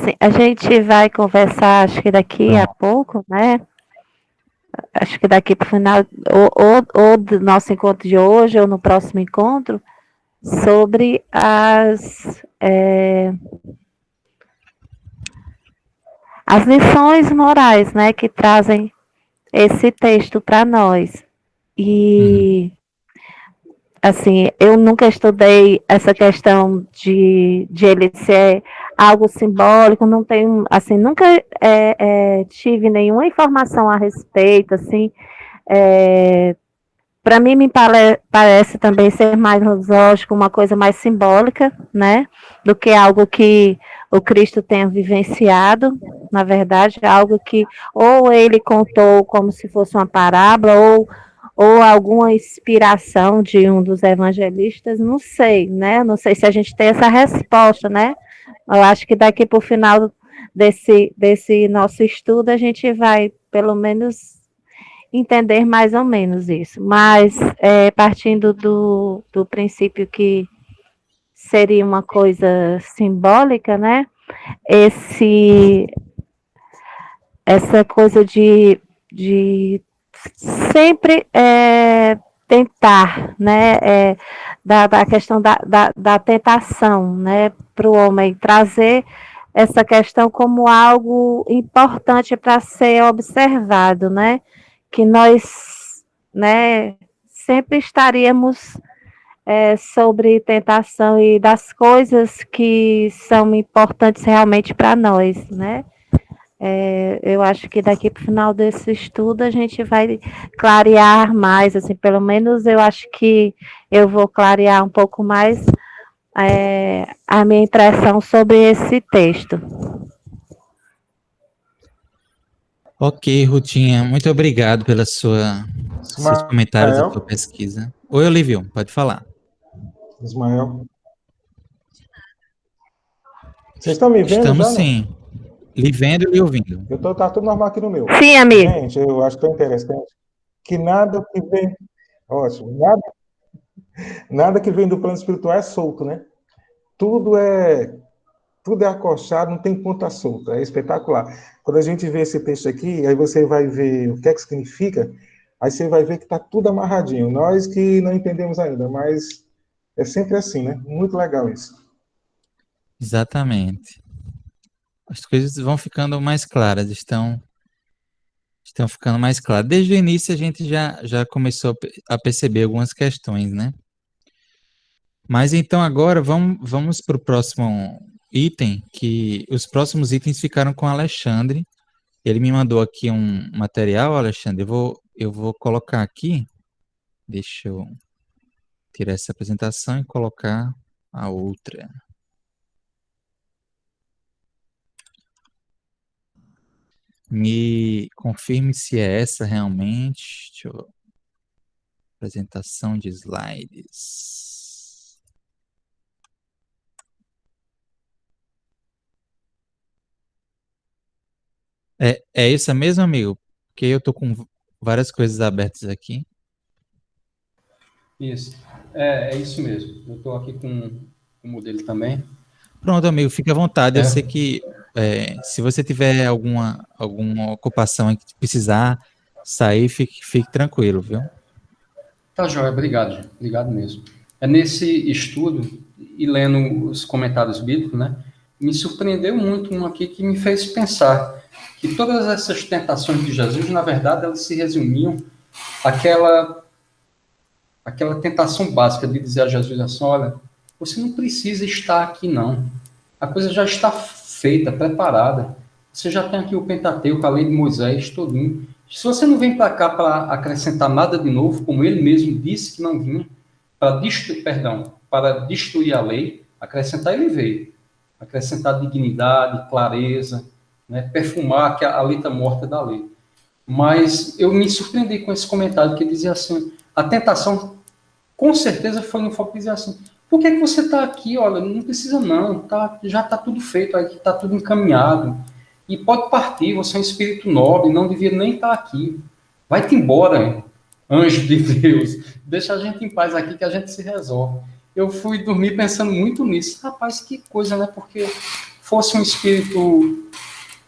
assim, a gente vai conversar, acho que daqui a pouco, né? Acho que daqui para o final, ou do nosso encontro de hoje, ou no próximo encontro, sobre as lições morais, né, que trazem esse texto para nós. E, assim, eu nunca estudei essa questão de ele ser algo simbólico, não tenho, assim, nunca tive nenhuma informação a respeito, assim, para mim me parece também ser mais lógico, uma coisa mais simbólica, né, do que algo que o Cristo tenha vivenciado, na verdade, algo que ou ele contou como se fosse uma parábola, ou alguma inspiração de um dos evangelistas, não sei, né? Não sei se a gente tem essa resposta, né? Eu acho que daqui para o final desse nosso estudo a gente vai, pelo menos, entender mais ou menos isso. Mas, partindo do princípio que seria uma coisa simbólica, né? Essa coisa de sempre tentar, né, da questão da tentação, né, para o homem trazer essa questão como algo importante para ser observado, né, que nós, né, sempre estaríamos sobre tentação e das coisas que são importantes realmente para nós, né? Eu acho que daqui para o final desse estudo a gente vai clarear mais, assim, pelo menos eu acho que eu vou clarear um pouco mais a minha impressão sobre esse texto. Ok, Rutinha, muito obrigado pelos seus comentários e sua pesquisa. Oi, Olívio, pode falar. Ismael. Vocês estão me vendo? Estamos já, sim. Lhe vendo e ouvindo. Tá tudo normal aqui no meu. Sim, amigo. Gente, eu acho tão interessante que nada que vem. Ótimo. Nada que vem do plano espiritual é solto, né? Tudo é acochado, não tem ponta solta. É espetacular. Quando a gente vê esse texto aqui, aí você vai ver o que é que significa, aí você vai ver que está tudo amarradinho. Nós que não entendemos ainda, mas é sempre assim, né? Muito legal isso. Exatamente. As coisas vão ficando mais claras, estão ficando mais claras. Desde o início a gente já começou a perceber algumas questões, né? Mas então agora vamos para o próximo item, que os próximos itens ficaram com o Alexandre. Ele me mandou aqui um material, Alexandre. Eu vou colocar aqui. Deixa eu tirar essa apresentação e colocar a outra. Me confirme se é essa realmente. Deixa eu... Apresentação de slides. É isso mesmo, amigo? Porque eu tô com várias coisas abertas aqui. Isso. É isso mesmo. Eu estou aqui com o modelo também. Pronto, amigo, fique à vontade. Eu sei que se você tiver alguma ocupação em que precisar sair, fique tranquilo, viu? Tá, joia. Obrigado. Obrigado mesmo. Nesse estudo, e lendo os comentários bíblicos, né, me surpreendeu muito um aqui que me fez pensar que todas essas tentações de Jesus, na verdade, elas se resumiam àquela tentação básica de dizer a Jesus assim, olha, você não precisa estar aqui, não. A coisa já está feita, preparada. Você já tem aqui o Pentateuco, a lei de Moisés, todinho. Se você não vem para cá para acrescentar nada de novo, como ele mesmo disse que não vinha, para destruir a lei, acrescentar ele veio. Acrescentar dignidade, clareza, né? Perfumar a letra morta da lei. Mas eu me surpreendi com esse comentário que dizia assim, a tentação com certeza foi no foco de dizer assim, por que você está aqui? Olha, não precisa não, já está tudo feito, está tudo encaminhado. E pode partir, você é um espírito nobre, não devia nem estar aqui. Vai-te embora, anjo de Deus. Deixa a gente em paz aqui que a gente se resolve. Eu fui dormir pensando muito nisso. Rapaz, que coisa, né? Porque fosse um espírito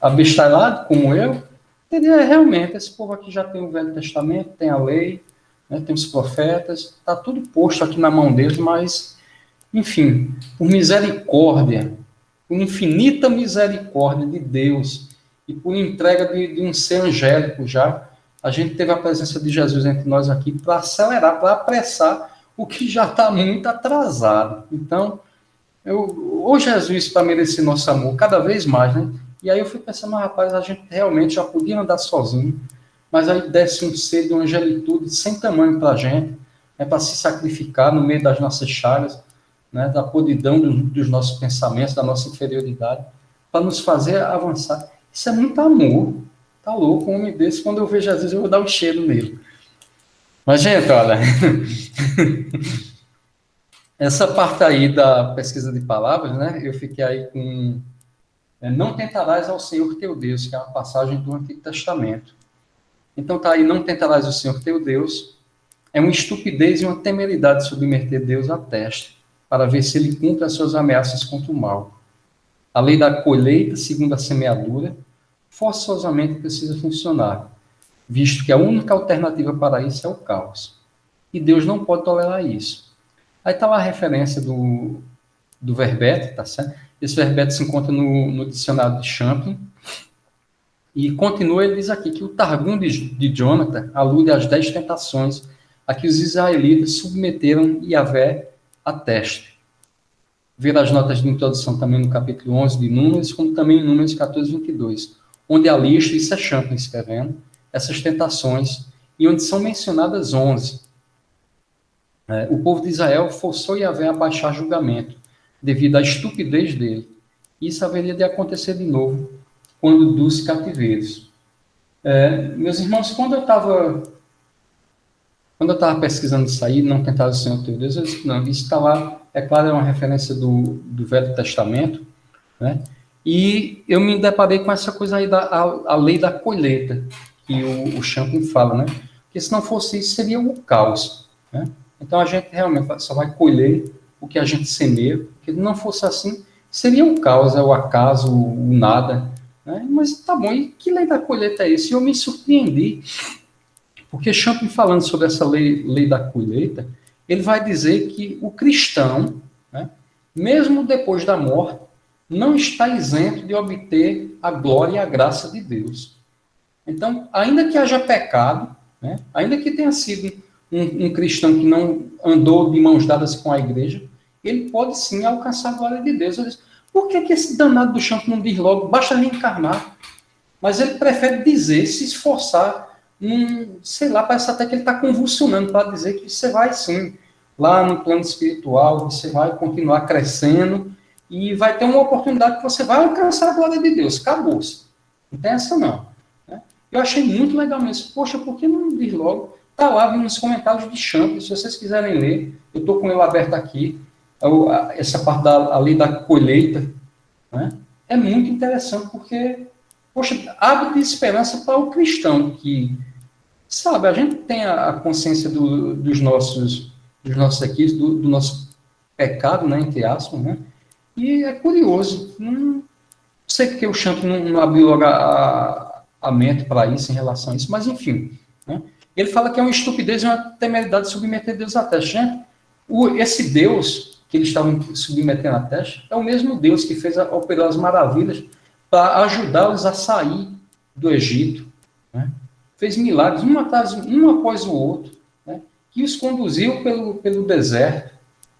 abestalhado, como eu, teria realmente, esse povo aqui já tem o Velho Testamento, tem a lei, né, tem os profetas, está tudo posto aqui na mão deles, mas, enfim, por misericórdia, por infinita misericórdia de Deus, e por entrega de um ser angélico já, a gente teve a presença de Jesus entre nós aqui para acelerar, para apressar o que já está muito atrasado. Então, ô Jesus, para merecer nosso amor cada vez mais, né? E aí eu fui pensando, rapaz, a gente realmente já podia andar sozinho, mas aí desce um ser de uma angelitude sem tamanho para a gente, né, para se sacrificar no meio das nossas chagas, né, da podridão dos nossos pensamentos, da nossa inferioridade, para nos fazer avançar. Isso é muito amor. Tá louco, um homem desse, quando eu vejo Jesus, eu vou dar um cheiro nele. Mas, gente, olha, essa parte aí da pesquisa de palavras, né, eu fiquei aí com não tentarás ao Senhor teu Deus, que é uma passagem do Antigo Testamento. Então tá aí, não tentarás o Senhor teu Deus, é uma estupidez e uma temeridade submeter Deus à teste, para ver se ele cumpre as suas ameaças contra o mal. A lei da colheita, segundo a semeadura, forçosamente precisa funcionar, visto que a única alternativa para isso é o caos. E Deus não pode tolerar isso. Aí está lá a referência do verbete, tá certo? Esse verbete se encontra no dicionário de Champlin, e continua, ele diz aqui que o Targum de Jonathan alude às 10 tentações a que os israelitas submeteram Yahvé a teste. Ver as notas de introdução também no capítulo 11 de Números, como também em Números 14, 22, onde a lista, isso é Champlin escrevendo, essas tentações, e onde são mencionadas 11. O povo de Israel forçou Yahvé a baixar julgamento, devido à estupidez dele. Isso haveria de acontecer de novo, quando dos cativeiros. Meus irmãos, quando eu estava pesquisando isso aí, não tentar o Senhor teu Deus, eu disse, não, isso está lá, é claro, é uma referência do Velho Testamento, né? E eu me deparei com essa coisa aí a lei da colheita, que o Champlin fala, né? Porque se não fosse isso, seria o caos, né? Então a gente realmente só vai colher o que a gente semeia, porque se não fosse assim, seria o caos, o acaso, o nada, né? Mas tá bom, e que lei da colheita é essa? E eu me surpreendi, porque Champlin, falando sobre essa lei da colheita, ele vai dizer que o cristão, né, mesmo depois da morte, não está isento de obter a glória e a graça de Deus. Então, ainda que haja pecado, né, ainda que tenha sido um cristão que não andou de mãos dadas com a igreja, ele pode sim alcançar a glória de Deus. Eu disse, por que esse danado do Champlin não diz logo, basta reencarnar? Mas ele prefere dizer, se esforçar, sei lá, parece até que ele está convulsionando para dizer que você vai sim, lá no plano espiritual, você vai continuar crescendo e vai ter uma oportunidade que você vai alcançar a glória de Deus. Acabou-se. Não tem essa não. Né? Eu achei muito legal mesmo. Poxa, por que não diz logo? Está lá nos comentários de Champlin, se vocês quiserem ler, eu estou com ele aberto aqui, essa parte da lei da colheita, né? É muito interessante porque, poxa, abre de esperança para o cristão que, sabe, a gente tem a consciência dos nossos equívocos, do nosso pecado, né, entre aspas, né? E é curioso, não sei porque o Champlin não abriu logo a mente para isso, em relação a isso, mas enfim, né? Ele fala que é uma estupidez e uma temeridade de submeter Deus à teste. Gente, esse Deus que eles estavam submetendo à teste é o mesmo Deus que operou as maravilhas para ajudá-los a sair do Egito, né? Fez milagres, um após o outro, né? Que os conduziu pelo deserto,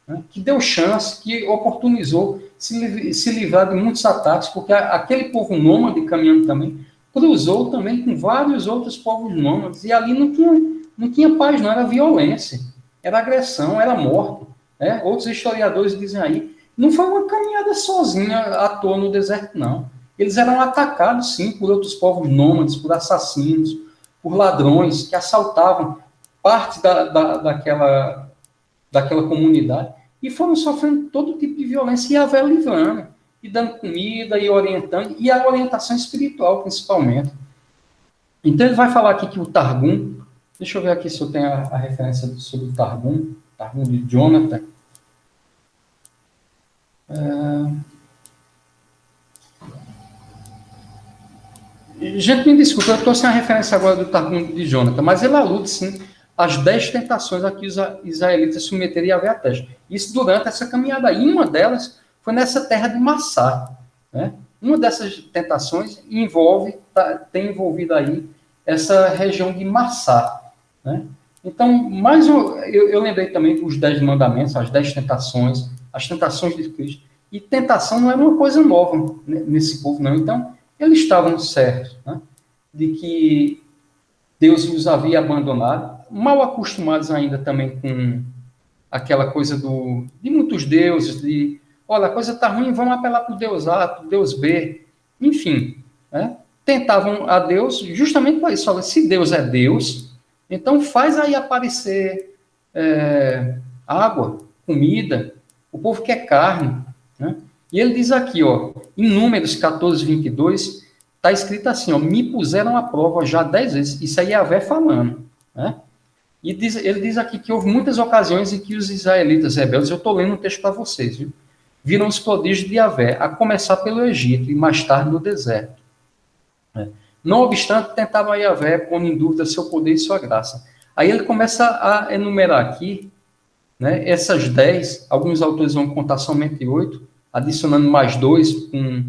né? Que deu chance, que oportunizou se livrar de muitos ataques, porque aquele povo nômade caminhando também cruzou também com vários outros povos nômades, e ali não tinha paz, não, era violência, era agressão, era morte. Né? Outros historiadores dizem aí, não foi uma caminhada sozinha à toa no deserto, não. Eles eram atacados, sim, por outros povos nômades, por assassinos, por ladrões que assaltavam parte daquela comunidade e foram sofrendo todo tipo de violência, e a Yahvé livrando, e dando comida, e orientando, e a orientação espiritual, principalmente. Então, ele vai falar aqui que o Targum, deixa eu ver aqui se eu tenho a referência sobre o Targum de Jonathan. Gente, me desculpa, eu estou sem a referência agora do Targum de Jonathan, mas ele alude, sim, às 10 tentações a que os israelitas submeteriam a teste. Isso durante essa caminhada aí. Uma delas foi nessa terra de Massá, né? Uma dessas tentações tem envolvido aí essa região de Massá, né? Então, eu lembrei também os 10 mandamentos, as 10 tentações, as tentações de Cristo. E tentação não era uma coisa nova, né, nesse povo, não. Então, eles estavam certos, né, de que Deus os havia abandonado, mal acostumados ainda também com aquela coisa de muitos deuses, de, olha, a coisa está ruim, vamos apelar para o Deus A, para o Deus B, enfim, né? Tentavam a Deus justamente para isso. Olha, se Deus é Deus, então faz aí aparecer água, comida, o povo quer carne, né? E ele diz aqui, ó, em Números 14, 22, está escrito assim, ó, me puseram à prova já 10 vezes, isso aí é Yahvé falando, né? E ele diz aqui que houve muitas ocasiões em que os israelitas rebeldes, eu estou lendo um texto para vocês, viu? Viram os prodígios de Yahvé, a começar pelo Egito e mais tarde no deserto. Não obstante, tentava Yahvé pondo em dúvida seu poder e sua graça. Aí ele começa a enumerar aqui, né, essas 10, alguns autores vão contar somente 8, adicionando mais 2 com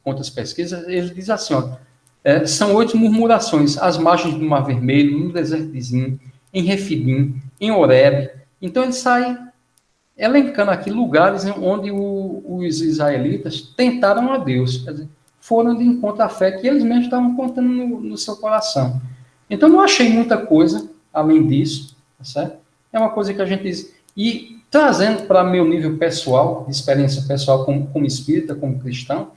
outras pesquisas. Ele diz assim, ó, são 8 murmurações, às margens do Mar Vermelho, no deserto de Zim, em Refidim, em Horebe. Então ele sai elencando aqui lugares onde os israelitas tentaram a Deus, quer dizer, foram de encontro à fé que eles mesmos estavam contando no seu coração. Então não achei muita coisa além disso, tá certo? É uma coisa que a gente diz. E trazendo para meu nível pessoal, de experiência pessoal como espírita, como cristão,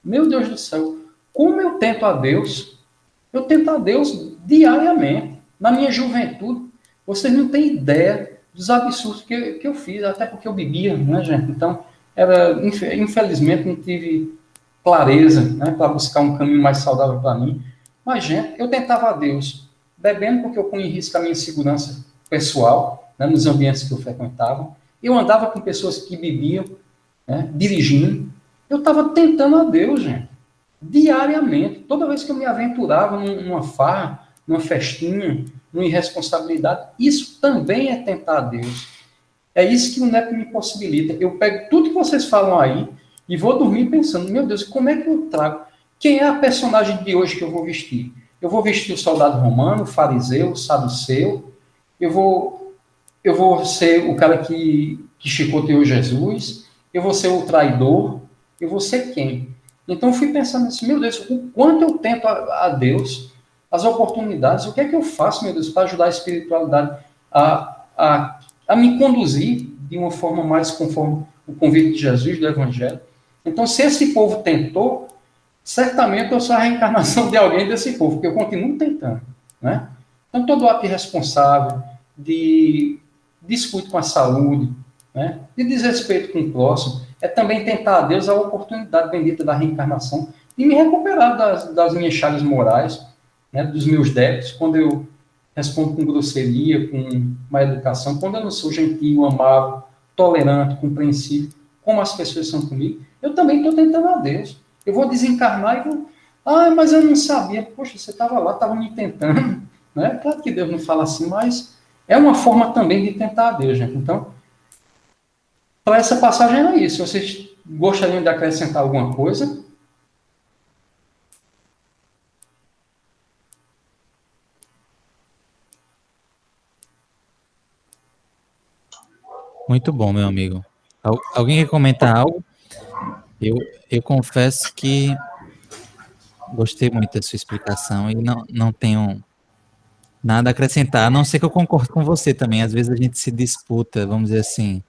meu Deus do céu, como eu tento a Deus diariamente. Na minha juventude, vocês não têm ideia dos absurdos que eu fiz, até porque eu bebia, né, gente? Então, infelizmente, não tive clareza, né, para buscar um caminho mais saudável para mim. Mas, gente, eu tentava a Deus bebendo porque eu punha em risco a minha segurança pessoal, né, nos ambientes que eu frequentava. Eu andava com pessoas que bebiam, né, dirigindo. Eu estava tentando a Deus, gente, diariamente. Toda vez que eu me aventurava numa farra, numa festinha, numa irresponsabilidade, isso também é tentar a Deus. É isso que o Neto me possibilita. Eu pego tudo que vocês falam aí e vou dormir pensando, meu Deus, como é que eu trago? Quem é a personagem de hoje que eu vou vestir? Eu vou vestir o soldado romano, o fariseu, o saduceu, eu vou ser o cara que chicoteou Jesus, eu vou ser o traidor, eu vou ser quem? Então eu fui pensando assim, meu Deus, o quanto eu tento a Deus, as oportunidades, o que é que eu faço, meu Deus, para ajudar a espiritualidade a me conduzir de uma forma mais conforme o convite de Jesus, do Evangelho. Então, se esse povo tentou, certamente eu sou a reencarnação de alguém desse povo, porque eu continuo tentando, né? Então, todo ato irresponsável, de descuido com a saúde, né, de desrespeito com o próximo, é também tentar a Deus a oportunidade bendita da reencarnação de me recuperar das minhas chagas morais, né, dos meus débitos, quando eu respondo com grosseria, com má educação, quando eu não sou gentil, amável, tolerante, compreensível, como as pessoas são comigo, eu também estou tentando a Deus. Eu vou desencarnar e vou... mas eu não sabia. Poxa, você estava lá, estava me tentando. Né? Claro que Deus não fala assim, mas é uma forma também de tentar a Deus, gente. Então, para essa passagem era isso. Vocês gostariam de acrescentar alguma coisa? Muito bom, meu amigo. Alguém quer comentar algo? Eu confesso que gostei muito da sua explicação e não tenho nada a acrescentar, a não ser que eu concordo com você também. Às vezes a gente se disputa, vamos dizer assim,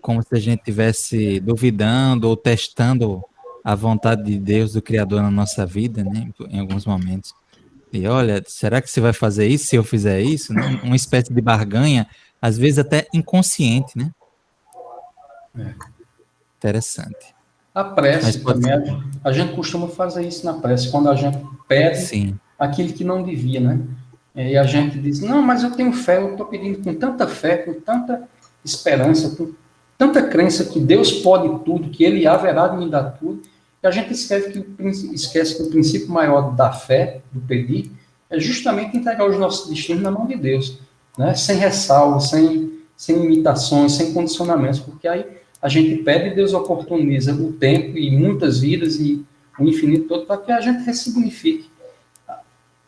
como se a gente estivesse duvidando ou testando a vontade de Deus, do Criador na nossa vida, né, em alguns momentos. E olha, será que você vai fazer isso se eu fizer isso? Né? Uma espécie de barganha, às vezes até inconsciente, né? Interessante. A prece também, a gente costuma fazer isso na prece, quando a gente pede aquilo que não devia, né? E a gente diz, não, mas eu tenho fé, eu estou pedindo com tanta fé, com tanta esperança, tanta crença que Deus pode tudo, que Ele haverá de me dar tudo, e a gente esquece que o princípio maior da fé, do pedir, é justamente entregar os nossos destinos na mão de Deus, né? Sem ressalva, sem limitações, sem condicionamentos, porque aí a gente pede e Deus oportuniza o tempo e muitas vidas e o infinito todo para que a gente ressignifique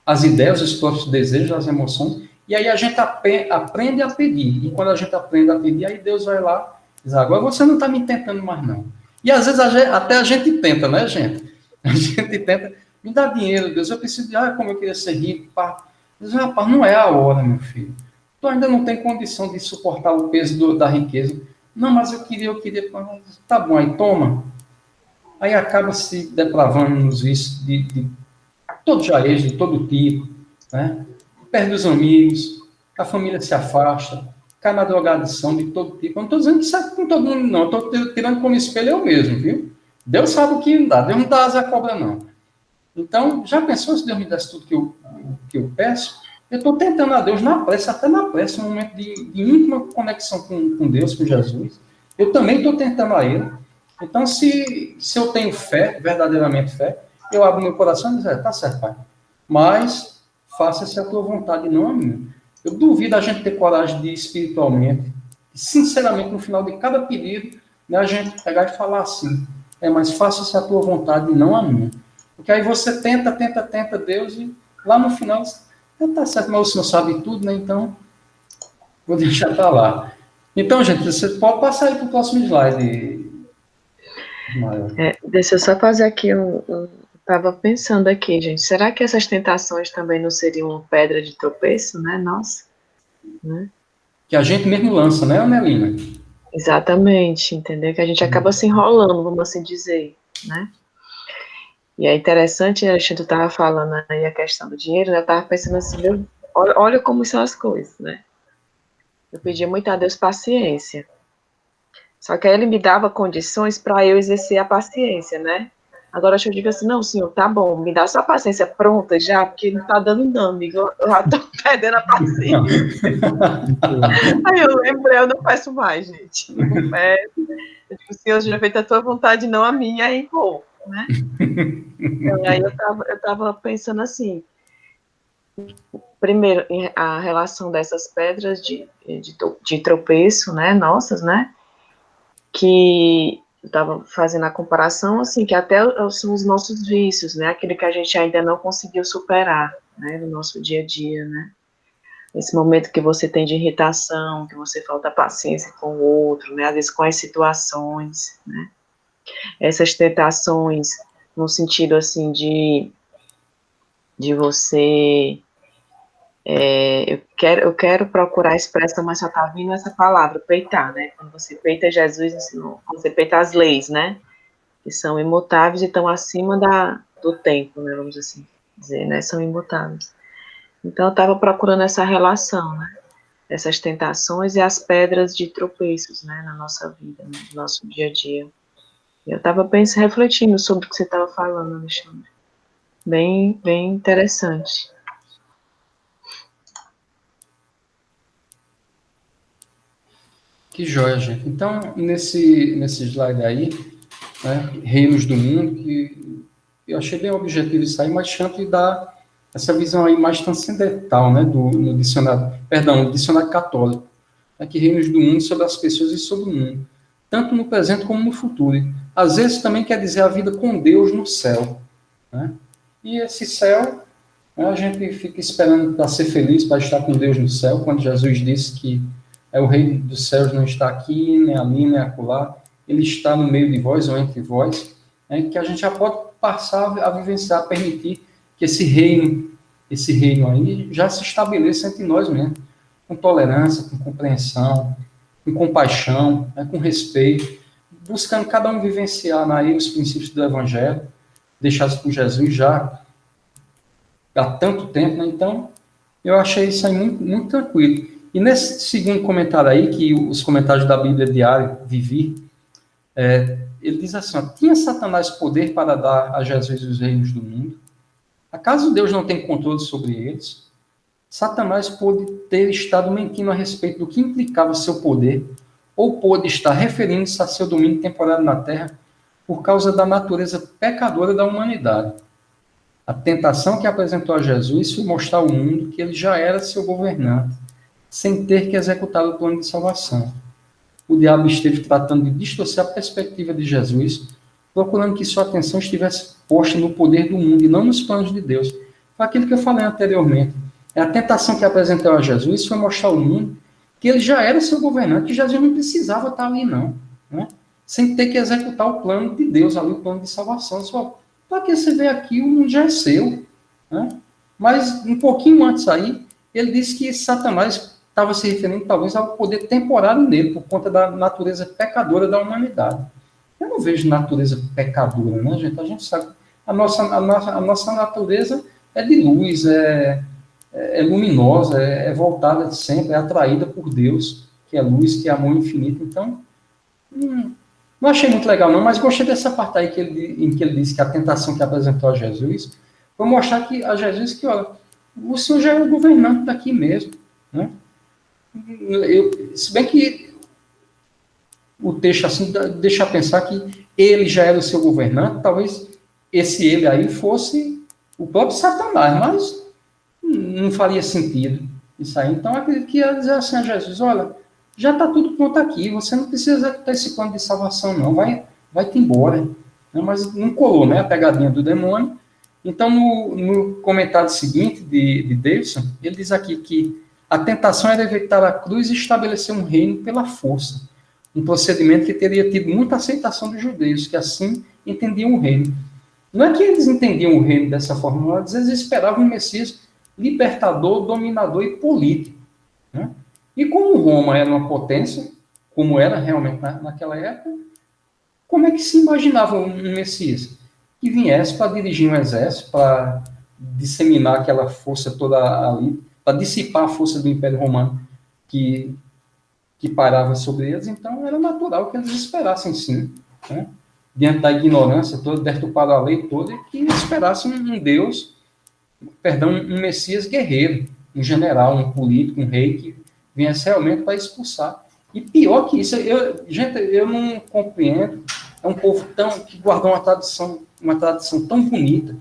as ideias, os próprios desejos, as emoções, e aí a gente aprende a pedir. E quando a gente aprende a pedir, aí Deus vai lá e diz, agora você não está me tentando mais não. E às vezes até a gente tenta, né, gente? A gente tenta, me dá dinheiro, Deus, eu preciso de, como eu queria ser rico, pá. Diz, rapaz, não é a hora, meu filho. Tu ainda não tem condição de suportar o peso da riqueza. Não, mas eu queria. Tá bom, aí toma. Aí acaba se depravando nos vícios de todo jaez, de todo tipo, né? Perde os amigos, a família se afasta, cai na drogadição de todo tipo. Eu não estou dizendo que isso é com todo mundo, não. Estou tirando como espelho eu mesmo, viu? Deus sabe o que não dá. Deus não dá asa à cobra, não. Então, já pensou se Deus me desse tudo que eu peço? Eu estou tentando a Deus na prece, até na prece, um momento de íntima conexão com Deus, com Jesus. Eu também estou tentando a Ele. Então, se eu tenho fé, verdadeiramente fé, eu abro meu coração e digo, tá certo, Pai. Mas faça-se a tua vontade, não a minha. Eu duvido a gente ter coragem de espiritualmente, sinceramente, no final de cada pedido, né, a gente pegar e falar assim, mas faça-se a tua vontade, não a minha. Porque aí você tenta Deus e lá no final, tá certo, mas o Senhor sabe tudo, né? Então, vou deixar para lá. Então, gente, você pode passar aí para o próximo slide. Deixa eu só fazer aqui estava pensando aqui, gente, será que essas tentações também não seriam uma pedra de tropeço, né? Nossa. Né? Que a gente mesmo lança, né, Anelina? Exatamente, entendeu? Que a gente acaba se enrolando, vamos assim dizer, né? E é interessante, a gente estava falando aí a questão do dinheiro, né? Eu estava pensando assim, olha como são as coisas, né? Eu pedia muito a Deus paciência. Só que aí ele me dava condições para eu exercer a paciência, né? Agora eu digo assim, não, senhor, tá bom, me dá sua paciência pronta já, porque não tá dando não, amigo, eu já tô perdendo a paciência. Aí eu lembrei, eu não peço mais, gente. Não peço. Eu digo, senhor, já feito a tua vontade, não a minha, aí vou, né? Então, aí eu tava pensando assim, primeiro, a relação dessas pedras de tropeço, né, nossas, né, que eu estava fazendo a comparação, assim, que até são os nossos vícios, né, aquele que a gente ainda não conseguiu superar, né, no nosso dia a dia, né, esse momento que você tem de irritação, que você falta paciência com o outro, né, às vezes com as situações, né, essas tentações no sentido, assim, de você... eu quero procurar a expressão, mas só está vindo essa palavra, peitar, né? Quando você peita Jesus, quando você peita as leis, né? Que são imutáveis e estão acima do tempo, né? Vamos assim dizer, né? São imutáveis. Então, eu estava procurando essa relação, né? Essas tentações e as pedras de tropeços, né? Na nossa vida, né? No nosso dia a dia. Eu estava refletindo sobre o que você estava falando, Alexandre. Bem interessante. Que joia, gente. Então, nesse slide aí, né, Reinos do Mundo, que eu achei bem objetivo isso aí, mas Chantre dá essa visão aí mais transcendental, né, no dicionário católico, né, que Reinos do Mundo sobre as pessoas e sobre o mundo, tanto no presente como no futuro. Às vezes também quer dizer a vida com Deus no céu, né? E esse céu, né, a gente fica esperando para ser feliz, para estar com Deus no céu, quando Jesus disse que o reino dos céus não está aqui, nem ali, nem acolá, ele está no meio de vós ou entre vós, né, que a gente já pode passar a vivenciar, permitir que esse reino aí já se estabeleça entre nós mesmos, com tolerância, com compreensão, com compaixão, né, com respeito, buscando cada um vivenciar na ele os princípios do Evangelho, deixados por Jesus já há tanto tempo, né? Então, eu achei isso aí muito, muito tranquilo. E nesse segundo comentário aí, que os comentários da Bíblia Diário, Vivi, ele diz assim, ó, tinha Satanás poder para dar a Jesus os reinos do mundo? Acaso Deus não tem controle sobre eles? Satanás pode ter estado mentindo a respeito do que implicava seu poder, ou pôde estar referindo-se a seu domínio temporário na Terra por causa da natureza pecadora da humanidade. A tentação que apresentou a Jesus foi mostrar ao mundo que ele já era seu governante, sem ter que executar o plano de salvação. O diabo esteve tratando de distorcer a perspectiva de Jesus, procurando que sua atenção estivesse posta no poder do mundo e não nos planos de Deus. Foi aquilo que eu falei anteriormente. A tentação que apresentou a Jesus foi mostrar ao mundo que ele já era seu governante, que Jesus não precisava estar ali, não, né? Sem ter que executar o plano de Deus, ali, o plano de salvação. Só, para que você vê aqui, o mundo já é seu, né? Mas, um pouquinho antes aí, ele disse que Satanás estava se referindo, talvez, ao poder temporário nele, por conta da natureza pecadora da humanidade. Eu não vejo natureza pecadora, né, gente? A gente sabe, a nossa natureza é de luz, é luminosa, é voltada sempre, é atraída por Deus, que é luz, que é amor infinito. Então, não achei muito legal não, mas gostei dessa parte aí em que ele disse que a tentação que apresentou a Jesus foi mostrar a Jesus que, olha, o Senhor já é o governante daqui mesmo, né? Se bem que o texto assim deixa pensar que ele já era o seu governante, talvez esse ele aí fosse o próprio Satanás, mas não faria sentido isso aí. Então, eu acredito que ia dizer assim a Jesus, olha, já está tudo pronto aqui, você não precisa executar esse plano de salvação, não, vai-te embora. Mas não colou, né, a pegadinha do demônio. Então, no comentário seguinte de Davidson, ele diz aqui que a tentação era evitar a cruz e estabelecer um reino pela força, um procedimento que teria tido muita aceitação dos judeus, que assim entendiam o reino. Não é que eles entendiam o reino dessa forma, às vezes eles esperavam um Messias libertador, dominador e político, né? E como Roma era uma potência, como era realmente naquela época, como é que se imaginava um Messias que viesse para dirigir um exército, para disseminar aquela força toda ali, para dissipar a força do Império Romano que pairava sobre eles? Então era natural que eles esperassem sim, né? Diante da ignorância toda, deturpada a lei toda, que esperassem um Deus, um Messias guerreiro, um general, um político, um rei que viesse realmente para expulsar. E pior que isso, gente, eu não compreendo, é um povo que guardou uma tradição tão bonita,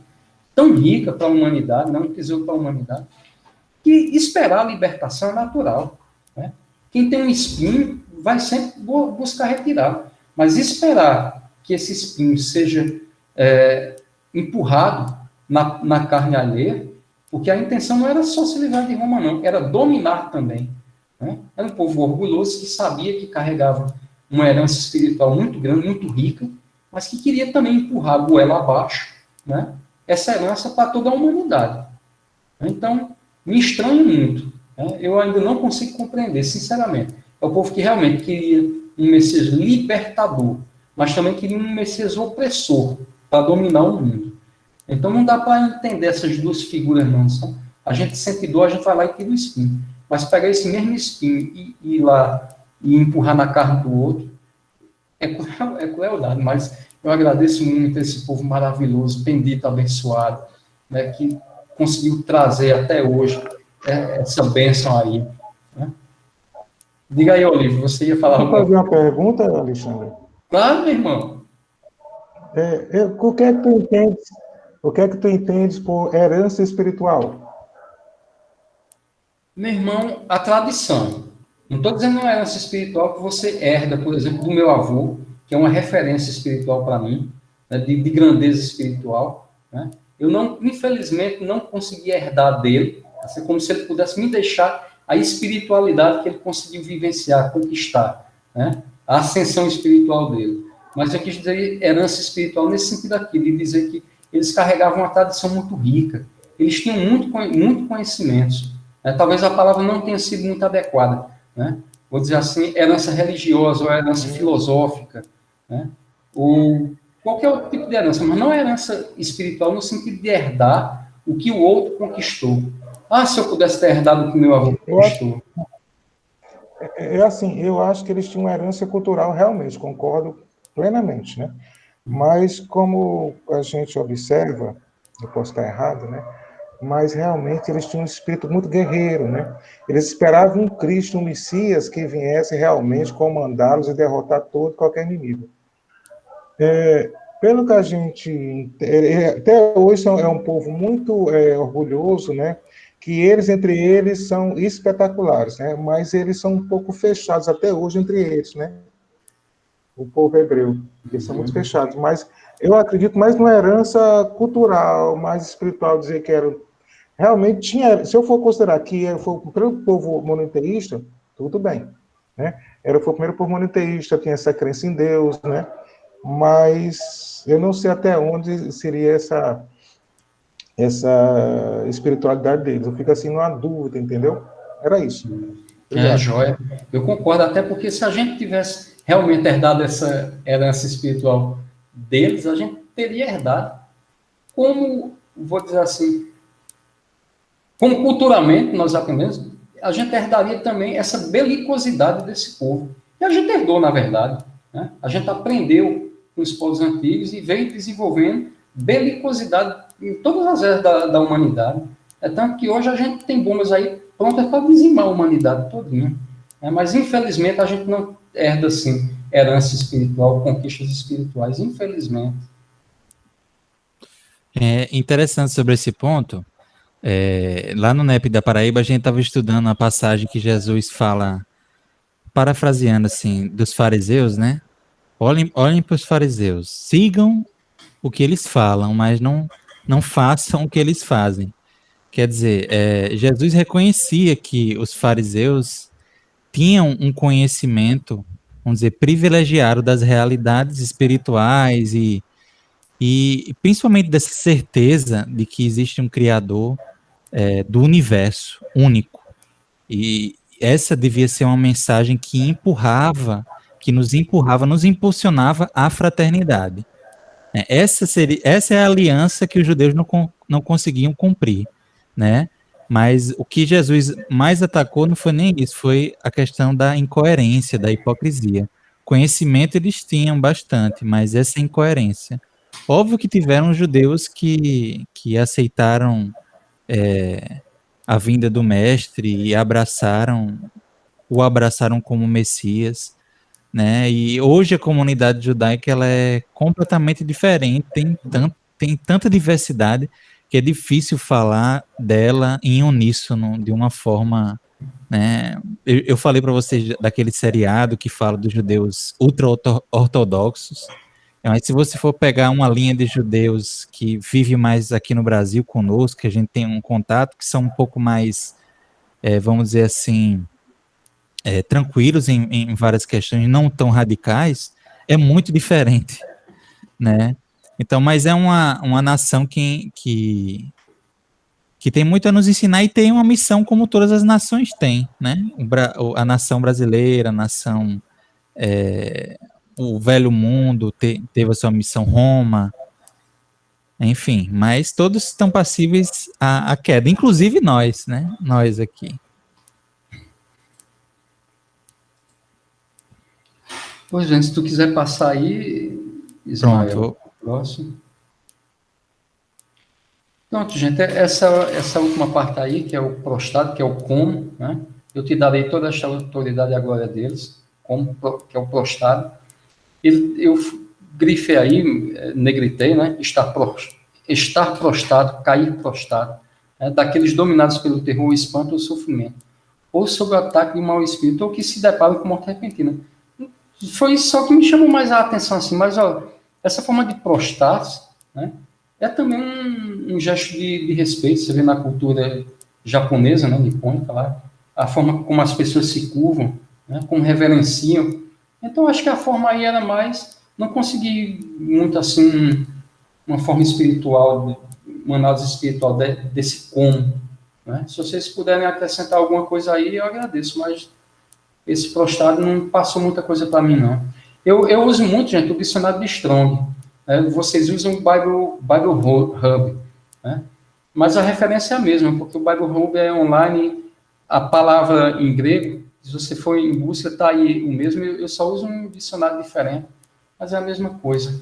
tão rica para a humanidade, não um tesouro para a humanidade, que esperar a libertação é natural, né? Quem tem um espinho vai sempre buscar retirar, mas esperar que esse espinho seja empurrado na carne alheia, porque a intenção não era só se livrar de Roma, não, era dominar também, né? Era um povo orgulhoso que sabia que carregava uma herança espiritual muito grande, muito rica, mas que queria também empurrar a goela abaixo, né, essa herança para toda a humanidade. Então, me estranho muito, né? Eu ainda não consigo compreender, sinceramente. É o povo que realmente queria um Messias libertador, mas também queria um Messias opressor para dominar o mundo. Então, não dá para entender essas duas figuras, não. Sabe? A gente sente dor, a gente vai lá e tira o espinho. Mas pegar esse mesmo espinho e ir lá e empurrar na carne do outro é crueldade. Mas eu agradeço muito a esse povo maravilhoso, bendito, abençoado, né, que conseguiu trazer até hoje essa bênção aí, né? Diga aí, Olívio, você ia falar alguma coisa? Fazer uma pergunta, Alexandre? Claro, meu irmão. O que é que tu entendes por herança espiritual? Meu irmão, a tradição. Não estou dizendo uma herança espiritual que você herda, por exemplo, do meu avô, que é uma referência espiritual para mim, né, de grandeza espiritual, né? Eu não, infelizmente, não consegui herdar dele, assim, como se ele pudesse me deixar a espiritualidade que ele conseguiu vivenciar, conquistar, né? A ascensão espiritual dele. Mas eu quis dizer herança espiritual nesse sentido aqui, de dizer que eles carregavam uma tradição muito rica, eles tinham muito conhecimentos, né? Talvez a palavra não tenha sido muito adequada, né? Vou dizer assim, herança religiosa ou herança filosófica, né? Ou qualquer outro tipo de herança, mas não herança espiritual no sentido de herdar o que o outro conquistou. Ah, se eu pudesse ter herdado o que meu avô conquistou. Eu acho que eles tinham uma herança cultural, realmente, concordo plenamente, né? Mas como a gente observa, eu posso estar errado, né? mas realmente eles tinham um espírito muito guerreiro, né? Eles esperavam um Cristo, um Messias, que viesse realmente comandá-los e derrotar todo e qualquer inimigo. Pelo que a gente... Até hoje é um povo muito orgulhoso, né? Que eles, entre eles, são espetaculares, né? Mas eles são um pouco fechados até hoje entre eles, né? O povo hebreu. Eles são muito fechados, mas eu acredito mais numa herança cultural, mais espiritual, dizer que era... Realmente tinha... Se eu for considerar que foi o primeiro povo monoteísta, tudo bem, né? Foi o primeiro povo monoteísta, tinha essa crença em Deus, né? Mas eu não sei até onde seria essa espiritualidade deles. Eu fico assim numa dúvida, entendeu? Era isso. Obrigado. Joia. Eu concordo, até porque se a gente tivesse realmente herdado essa herança espiritual deles, a gente teria herdado. Como, vou dizer assim, como culturalmente nós aprendemos, a gente herdaria também essa belicosidade desse povo. E a gente herdou, na verdade. Né? A gente aprendeu com os povos antigos e veio desenvolvendo belicosidade em todas as áreas da humanidade. É tanto que hoje a gente tem bombas aí prontas para dizimar a humanidade todinha. Mas, infelizmente, a gente não herda, assim, herança espiritual, conquistas espirituais, infelizmente. É interessante sobre esse ponto. Lá no NEP da Paraíba, a gente estava estudando a passagem que Jesus fala, parafraseando assim, dos fariseus, né? Olhem para os fariseus, sigam o que eles falam, mas não façam o que eles fazem. Quer dizer, Jesus reconhecia que os fariseus tinham um conhecimento, vamos dizer, privilegiado das realidades espirituais e principalmente dessa certeza de que existe um Criador do universo único. E essa devia ser uma mensagem que nos impulsionava à fraternidade. Essa é a aliança que os judeus não conseguiam cumprir, né? Mas o que Jesus mais atacou não foi nem isso, foi a questão da incoerência, da hipocrisia. Conhecimento eles tinham bastante, mas essa incoerência. Óbvio que tiveram judeus que aceitaram a vinda do mestre e o abraçaram como Messias, né? E hoje a comunidade judaica ela é completamente diferente, tem tanta diversidade que é difícil falar dela em uníssono de uma forma, né? Eu falei para vocês daquele seriado que fala dos judeus ultra-ortodoxos. Mas se você for pegar uma linha de judeus que vive mais aqui no Brasil conosco, que a gente tem um contato, que são um pouco mais, vamos dizer assim, tranquilos em várias questões, não tão radicais, é muito diferente, né? Então, mas é uma nação que tem muito a nos ensinar e tem uma missão como todas as nações têm, né? A nação brasileira, a nação... o Velho Mundo teve a sua missão Roma, enfim, mas todos estão passíveis à queda, inclusive nós, né? Nós aqui. Pois, gente, se tu quiser passar aí, Ismael, Pronto. próximo. Pronto, gente, essa última parte aí, que é o prostrado, que é o como, né? Eu te darei toda esta autoridade e a glória deles, como, que é o prostrado. Eu grifei aí, negritei, né? Estar prostrado, cair prostrado, né? Daqueles dominados pelo terror, o espanto ou o sofrimento, ou sob o ataque de um mau espírito, ou que se deparam com morte repentina. Foi só que me chamou mais a atenção, assim, mas ó, essa forma de prostrar-se, né? É também um gesto de respeito. Você vê na cultura japonesa, né, nipônica lá, a forma como as pessoas se curvam, né, como reverenciam. Então, acho que a forma aí era mais... Não consegui muito, assim, uma forma espiritual, uma análise espiritual desse como. Né? Se vocês puderem acrescentar alguma coisa aí, eu agradeço, mas esse prostrado não passou muita coisa para mim, não. Eu uso muito, gente, o dicionário de Strong. Vocês usam o Bible Hub, né? Mas a referência é a mesma, porque o Bible Hub é online, a palavra em grego, se você for em busca, está aí o mesmo, eu só uso um dicionário diferente, mas é a mesma coisa.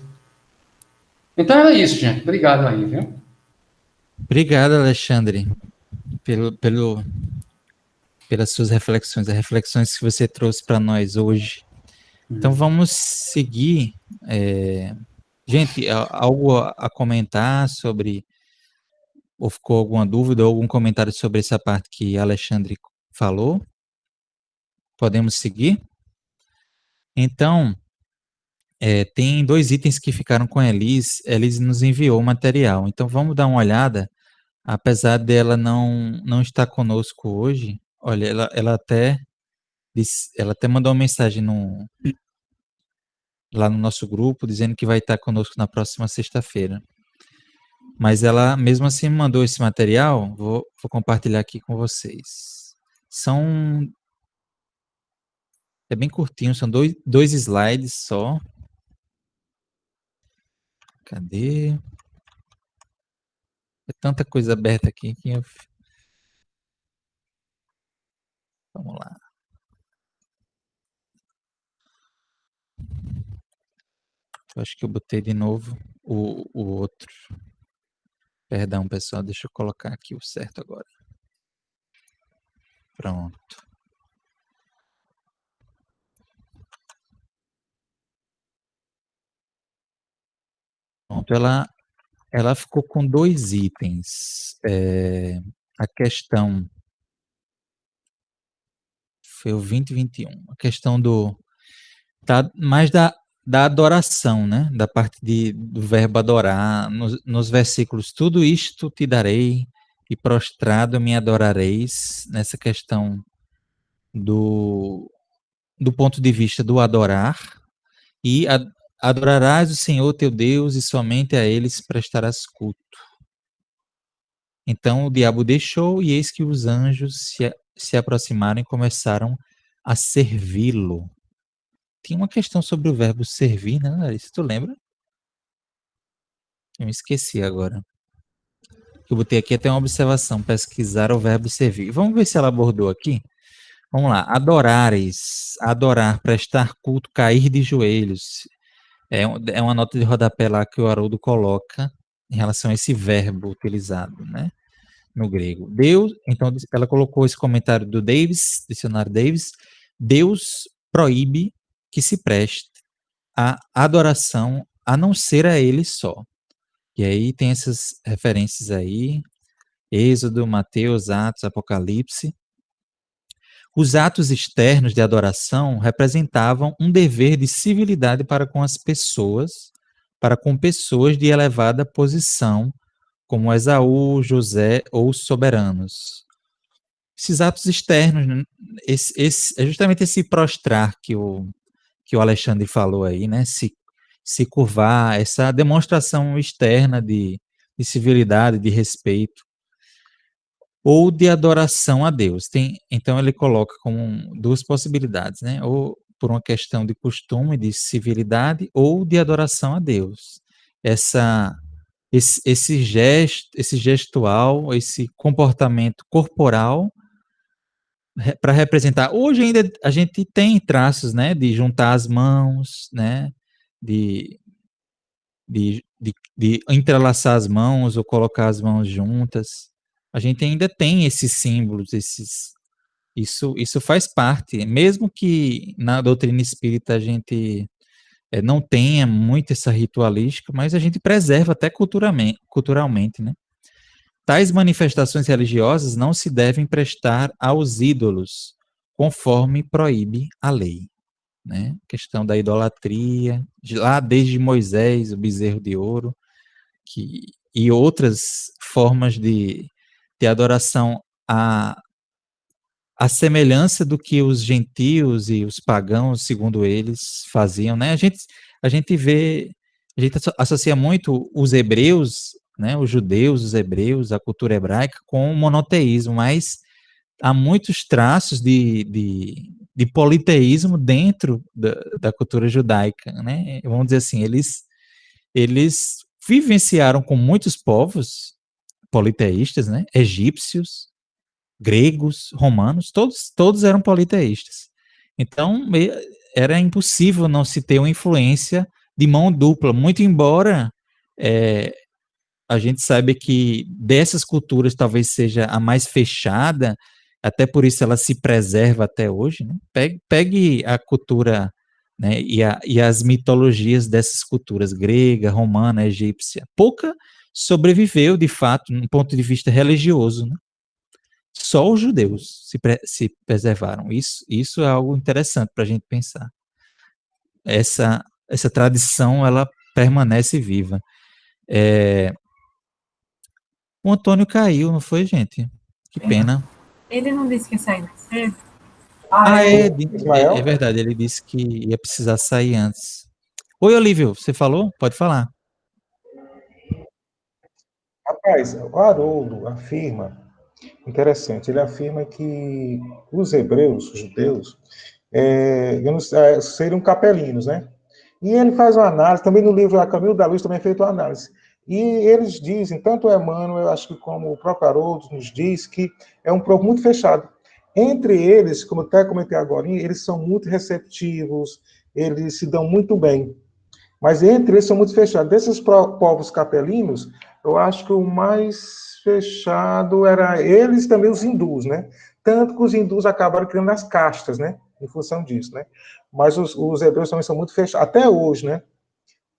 Então era isso, gente. Obrigado aí, viu? Obrigado, Alexandre, pelas suas reflexões, as reflexões que você trouxe para nós hoje. Então vamos seguir. Gente, algo a comentar sobre, ou ficou alguma dúvida, ou algum comentário sobre essa parte que Alexandre falou? Podemos seguir? Então, tem 2 itens que ficaram com a Elis. Elis nos enviou o material. Então vamos dar uma olhada. Apesar dela não estar conosco hoje, olha, ela até mandou uma mensagem lá no nosso grupo dizendo que vai estar conosco na próxima sexta-feira. Mas ela mesmo assim me mandou esse material, vou compartilhar aqui com vocês. É bem curtinho, são dois slides só. Cadê? É tanta coisa aberta aqui que vamos lá. Eu acho que eu botei de novo o outro. Perdão, pessoal, deixa eu colocar aqui o certo agora. Pronto. Pronto, ela ficou com 2 itens. A questão foi o 20 e 21. A questão mais da adoração, né? Da parte do verbo adorar. Nos versículos, tudo isto te darei e prostrado me adorareis. Nessa questão do ponto de vista do adorar. E adorarás o Senhor teu Deus e somente a ele prestarás culto. Então o diabo deixou e eis que os anjos se aproximaram e começaram a servi-lo. Tinha uma questão sobre o verbo servir, né, Larissa? Tu lembra? Eu me esqueci agora. Eu botei aqui até uma observação, pesquisar o verbo servir. Vamos ver se ela abordou aqui. Vamos lá. Adorares, adorar, prestar culto, cair de joelhos. É uma nota de rodapé lá que o Haroldo coloca em relação a esse verbo utilizado, né, no grego. Deus, então ela colocou esse comentário do Davis, dicionário Davis, Deus proíbe que se preste a adoração a não ser a ele só. E aí tem essas referências aí, Êxodo, Mateus, Atos, Apocalipse. Os atos externos de adoração representavam um dever de civilidade para com as pessoas, para com pessoas de elevada posição, como Esaú, José ou soberanos. Esses atos externos, né, é justamente esse prostrar que o Alexandre falou aí, né? Se curvar, essa demonstração externa de civilidade, de respeito, ou de adoração a Deus. Então ele coloca como 2 possibilidades, né? Ou por uma questão de costume, de civilidade, ou de adoração a Deus. Esse gestual, esse comportamento corporal para representar. Hoje ainda a gente tem traços, né, de juntar as mãos, né, de entrelaçar as mãos ou colocar as mãos juntas. A gente ainda tem esses símbolos, isso faz parte, mesmo que na doutrina espírita a gente não tenha muito essa ritualística, mas a gente preserva até culturalmente, né? Tais manifestações religiosas não se devem prestar aos ídolos, conforme proíbe a lei, né? Questão da idolatria, lá desde Moisés, o bezerro de ouro, e outras formas de adoração à semelhança do que os gentios e os pagãos, segundo eles, faziam, né? A gente associa muito os hebreus, né, os judeus, os hebreus, a cultura hebraica, com o monoteísmo, mas há muitos traços de politeísmo dentro da cultura judaica, né? Vamos dizer assim, eles vivenciaram com muitos povos politeístas, né? Egípcios, gregos, romanos, todos eram politeístas. Então, era impossível não se ter uma influência de mão dupla, muito embora a gente sabe que dessas culturas talvez seja a mais fechada, até por isso ela se preserva até hoje, né? Pegue a cultura, né, e as mitologias dessas culturas, grega, romana, egípcia. Pouca sobreviveu, de fato, no ponto de vista religioso, né? Só os judeus se preservaram. Isso é algo interessante para a gente pensar. Essa tradição, ela permanece viva. O Antônio caiu, não foi, gente? Que pena. Ele não disse que ia sair mais cedo? Ismael? É verdade, ele disse que ia precisar sair antes. Oi, Olívio, você falou? Pode falar. Rapaz, o Haroldo afirma, interessante, ele afirma que os hebreus, os judeus, seriam capelinos, né? E ele faz uma análise, também no livro A Caminho da Luz também é feita uma análise. E eles dizem, tanto o Emmanuel, eu acho que como o próprio Haroldo nos diz, que é um povo muito fechado. Entre eles, como eu até comentei agora, eles são muito receptivos, eles se dão muito bem. Mas entre eles são muito fechados. Desses povos capelinos, eu acho que o mais fechado era eles também os hindus, né? Tanto que os hindus acabaram criando as castas, né? Em função disso, né? Mas os hebreus também são muito fechados, até hoje, né?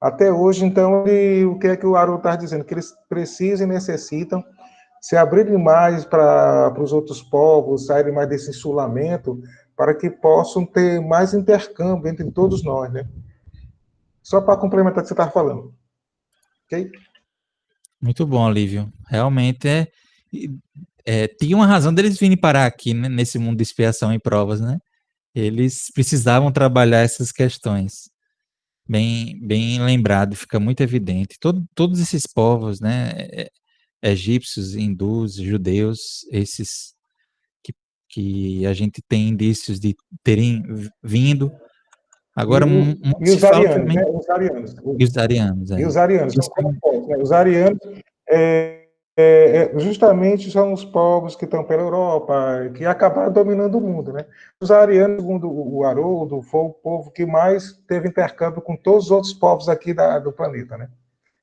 Até hoje, então, o que é que o Haroldo está dizendo? Que eles precisam e necessitam se abrirem mais para os outros povos, saírem mais desse insulamento, para que possam ter mais intercâmbio entre todos nós, né? Só para complementar o que você estava falando. Ok? Muito bom, Olívio. Realmente tinha uma razão deles virem parar aqui, né, nesse mundo de expiação e provas, né? Eles precisavam trabalhar essas questões. Bem lembrado, fica muito evidente. Todos esses povos, né, egípcios, hindus, judeus, esses que a gente tem indícios de terem vindo. Agora, muito e os se fala arianos, também. né? Os arianos. E os arianos. E os arianos, Isso, né? Os arianos justamente são os povos que estão pela Europa, que acabaram dominando o mundo, né? Os arianos, segundo o Haroldo, foi o povo que mais teve intercâmbio com todos os outros povos aqui do planeta, né?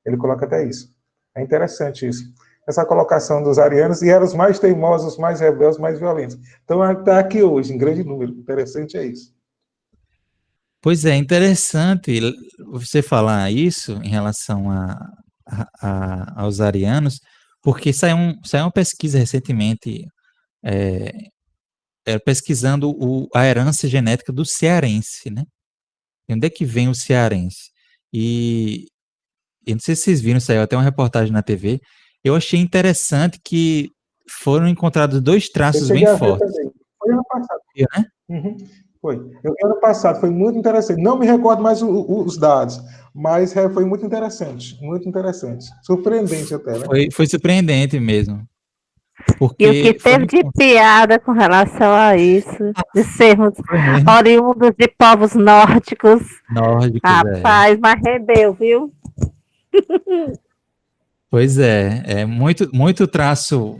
Ele coloca até isso. É interessante isso. Essa colocação dos arianos, e eram os mais teimosos, os mais rebeldes, os mais violentos. Então, está aqui hoje, em grande número. Interessante é isso. Pois é, interessante você falar isso em relação aos arianos, porque saiu uma pesquisa recentemente pesquisando a herança genética do cearense, né? De onde é que vem o cearense? E eu não sei se vocês viram, saiu até uma reportagem na TV. Eu achei interessante que foram encontrados dois traços bem fortes. Também. Foi ano passado. Né? Uhum. Foi. Ano passado foi muito interessante. Não me recordo mais os dados, mas foi muito interessante. Muito interessante. Surpreendente até, né? Foi surpreendente mesmo. Porque e o que teve de piada com relação a isso, de sermos oriundos de povos nórdicos. Rapaz, mas rendeu, viu? Pois é muito traço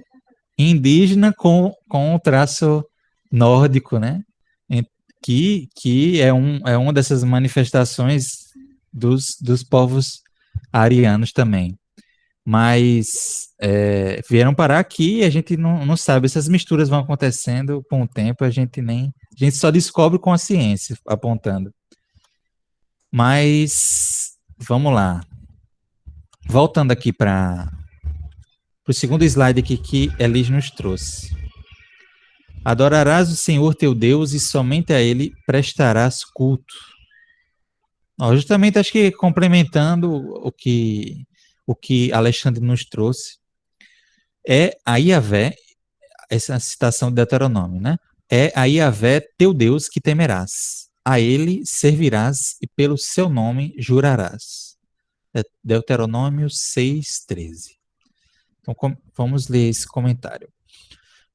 indígena com o traço nórdico, né? Que é uma dessas manifestações dos povos arianos também. Mas vieram parar aqui e a gente não sabe, essas misturas vão acontecendo com o tempo, a gente só descobre com a ciência apontando. Mas vamos lá. Voltando aqui para o segundo slide aqui que Elis nos trouxe. Adorarás o Senhor teu Deus e somente a Ele prestarás culto. Justamente acho que complementando o que Alexandre nos trouxe, é a Yahvé, essa citação de Deuteronômio, né? É a Yahvé teu Deus que temerás, a Ele servirás e pelo seu nome jurarás. Deuteronômio 6:13. Então, vamos ler esse comentário.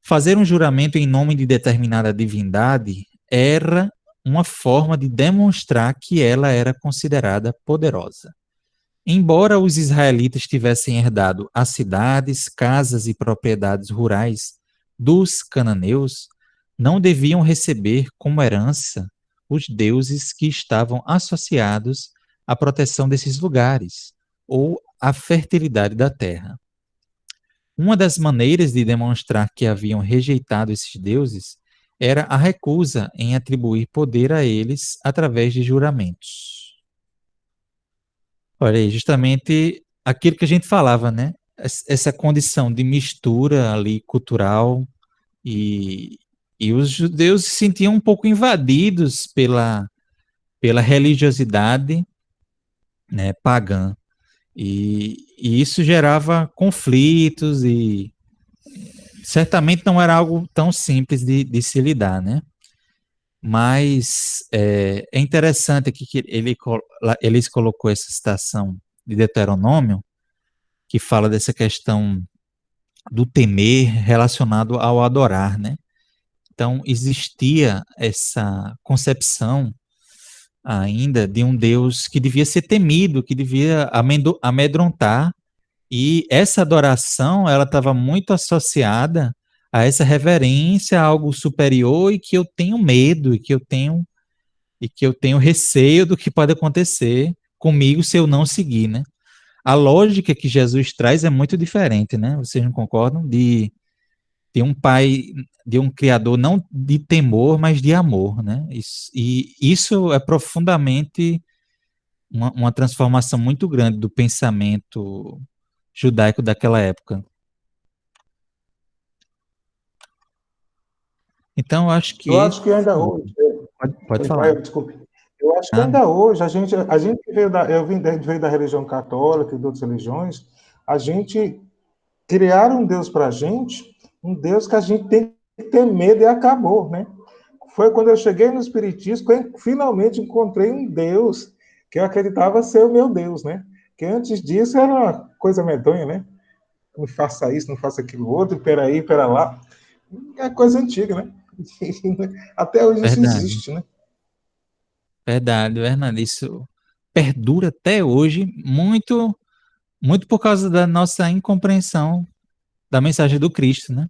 Fazer um juramento em nome de determinada divindade era uma forma de demonstrar que ela era considerada poderosa. Embora os israelitas tivessem herdado as cidades, casas e propriedades rurais dos cananeus, não deviam receber como herança os deuses que estavam associados à proteção desses lugares ou a fertilidade da terra. Uma das maneiras de demonstrar que haviam rejeitado esses deuses era a recusa em atribuir poder a eles através de juramentos. Olha aí, justamente aquilo que a gente falava, né? Essa condição de mistura ali cultural e, e os judeus se sentiam um pouco invadidos pela religiosidade, né, pagã. E isso gerava conflitos e certamente não era algo tão simples de se lidar, né? Mas é interessante aqui que eles colocou essa citação de Deuteronômio, que fala dessa questão do temer relacionado ao adorar, né? Então, existia essa concepção ainda de um Deus que devia ser temido, que devia amedrontar, e essa adoração, ela estava muito associada a essa reverência a algo superior e que eu tenho medo, e que eu tenho receio do que pode acontecer comigo se eu não seguir, né? A lógica que Jesus traz é muito diferente, né? Vocês não concordam? De um pai, de um criador, não de temor, mas de amor, né? E isso é profundamente uma transformação muito grande do pensamento judaico daquela época. Então, eu acho que Eu esse... acho que ainda hoje, Pode falar. desculpe, eu acho que Ah, ainda hoje a gente veio da religião católica e de outras religiões, a gente criaram um Deus para a gente, um Deus que a gente tem que ter medo e acabou, né? Foi quando eu cheguei no Espiritismo que eu finalmente encontrei um Deus que eu acreditava ser o meu Deus, né? Que antes disso era uma coisa medonha, né? Não faça isso, não faça aquilo outro, peraí, pera lá. É coisa antiga, né? Até hoje isso verdade. existe, né? Verdade, verdade. Isso perdura até hoje, muito, muito por causa da nossa incompreensão da mensagem do Cristo, né?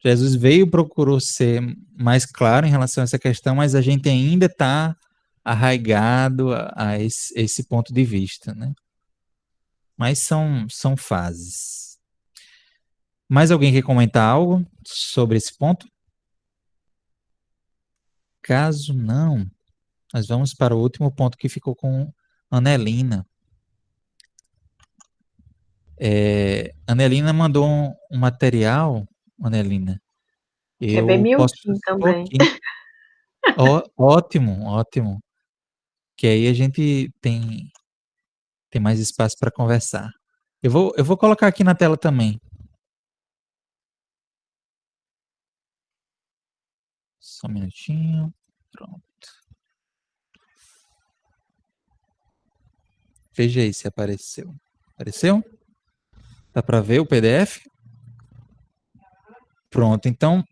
Jesus veio, procurou ser mais claro em relação a essa questão, mas a gente ainda está arraigado a esse ponto de vista, né? Mas são fases. Mais alguém quer comentar algo sobre esse ponto? Caso não, nós vamos para o último ponto que ficou com Anelina. Anelina mandou um material, Anelina. É bem Eu posso miudinho expor também. aqui. Ótimo, ótimo. Que aí a gente tem mais espaço para conversar. Eu vou colocar aqui na tela também. Só um minutinho. Pronto. Veja aí se apareceu. Apareceu? Dá para ver o PDF? Pronto. Então,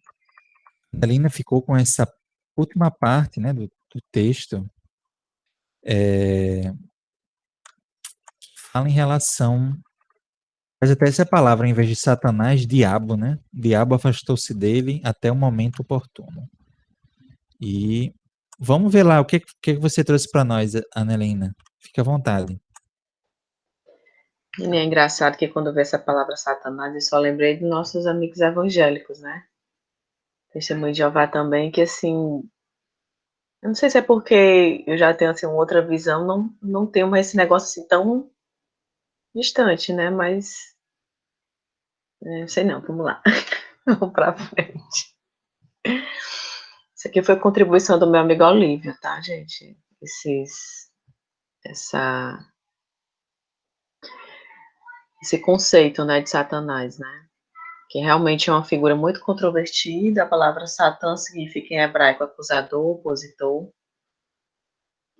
a Lina ficou com essa última parte, né, do texto. Fala em relação... Mas até essa palavra, em vez de Satanás, diabo, né? Diabo afastou-se dele até o momento oportuno. E vamos ver lá o que você trouxe para nós, Anelina. Fique à vontade. E é engraçado que quando eu vi essa palavra Satanás, eu só lembrei dos nossos amigos evangélicos, né? Testemunho de Jeová também, que assim, eu não sei se é porque eu já tenho assim uma outra visão, não tenho mais esse negócio assim tão distante, né? Mas sei não, vamos lá. Vamos pra frente. Isso aqui foi contribuição do meu amigo Olívio, tá, gente? Essa esse conceito, né, de Satanás, né? Que realmente é uma figura muito controvertida. A palavra Satã significa em hebraico acusador, opositor.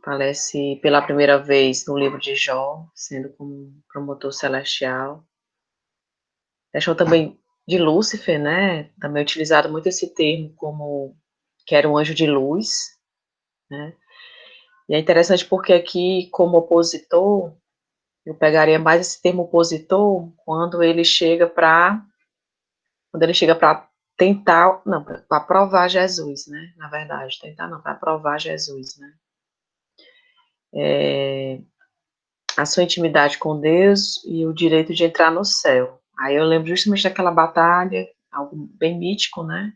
Aparece pela primeira vez no livro de Jó, sendo como um promotor celestial. Deixou também de Lúcifer, né? Também utilizado muito esse termo como que era um anjo de luz, né? E é interessante porque aqui, como opositor, eu pegaria mais esse termo opositor quando ele chega para tentar, não, para provar Jesus, né? Na verdade, tentar não, para provar Jesus, né? a sua intimidade com Deus e o direito de entrar no céu. Aí eu lembro justamente daquela batalha, algo bem mítico, né?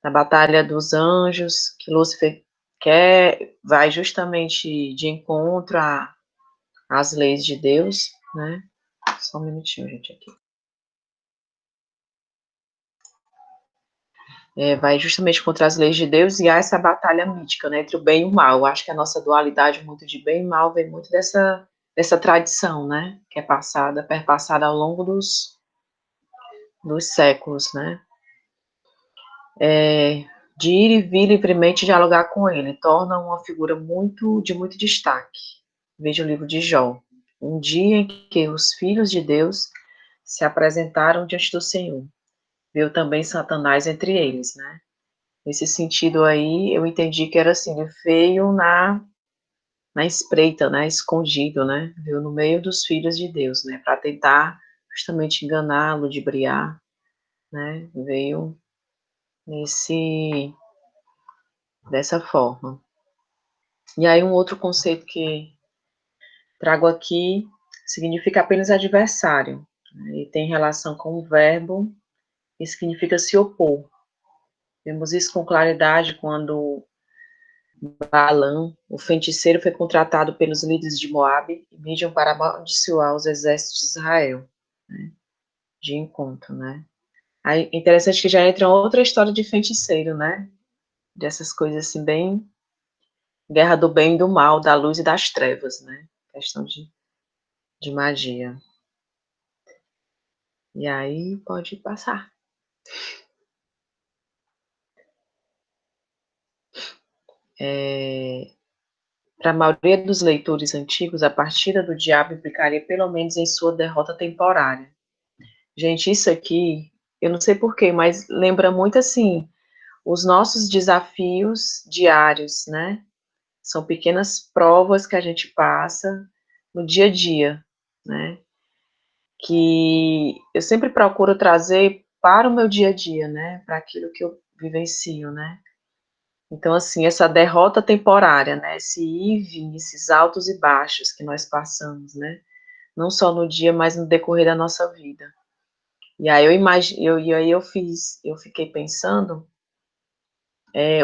Da batalha dos anjos, que Lúcifer vai justamente de encontro às leis de Deus, né? Só um minutinho, gente, aqui. Vai justamente contra as leis de Deus e há essa batalha mítica, né, entre o bem e o mal. Eu acho que a nossa dualidade muito de bem e mal vem muito dessa tradição, né, que é perpassada ao longo dos séculos, né. De ir e vir livremente dialogar com ele, torna uma figura de muito destaque. Veja o livro de Jó. Um dia em que os filhos de Deus se apresentaram diante do Senhor. Veio também Satanás entre eles, né. Nesse sentido aí, eu entendi que era assim, ele veio na espreita, né, escondido, né, veio no meio dos filhos de Deus, né, para tentar justamente enganar, ludibriar, né, veio dessa forma. E aí um outro conceito que trago aqui significa apenas adversário, né, e tem relação com o verbo e significa se opor. Vemos isso com claridade quando Balaam, o feiticeiro, foi contratado pelos líderes de Moabe e Midian para amaldiçoar os exércitos de Israel, né, de encontro, né. Aí, interessante que já entra outra história de feiticeiro, né, dessas coisas assim bem guerra do bem e do mal, da luz e das trevas, né, questão de magia. E aí pode passar. Para a maioria dos leitores antigos, a partida do diabo implicaria pelo menos em sua derrota temporária. Gente, isso aqui, eu não sei porquê, mas lembra muito, assim, os nossos desafios diários, né? São pequenas provas que a gente passa no dia a dia, né? Que eu sempre procuro trazer para o meu dia a dia, né? Para aquilo que eu vivencio, né? Então, assim, essa derrota temporária, né? Esse ir e vir, esses altos e baixos que nós passamos, né? Não só no dia, mas no decorrer da nossa vida. E aí eu fiquei pensando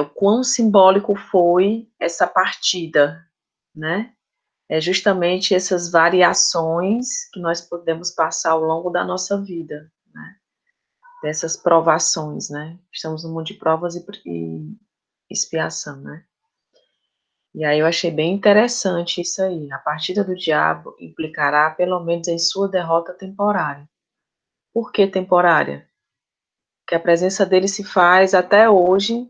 o quão simbólico foi essa partida, né? É justamente essas variações que nós podemos passar ao longo da nossa vida, né? Dessas provações, né? Estamos no mundo de provas e expiação, né? E aí eu achei bem interessante isso aí. A partida do diabo implicará, pelo menos, em sua derrota temporária. Por que temporária? Que a presença dele se faz até hoje,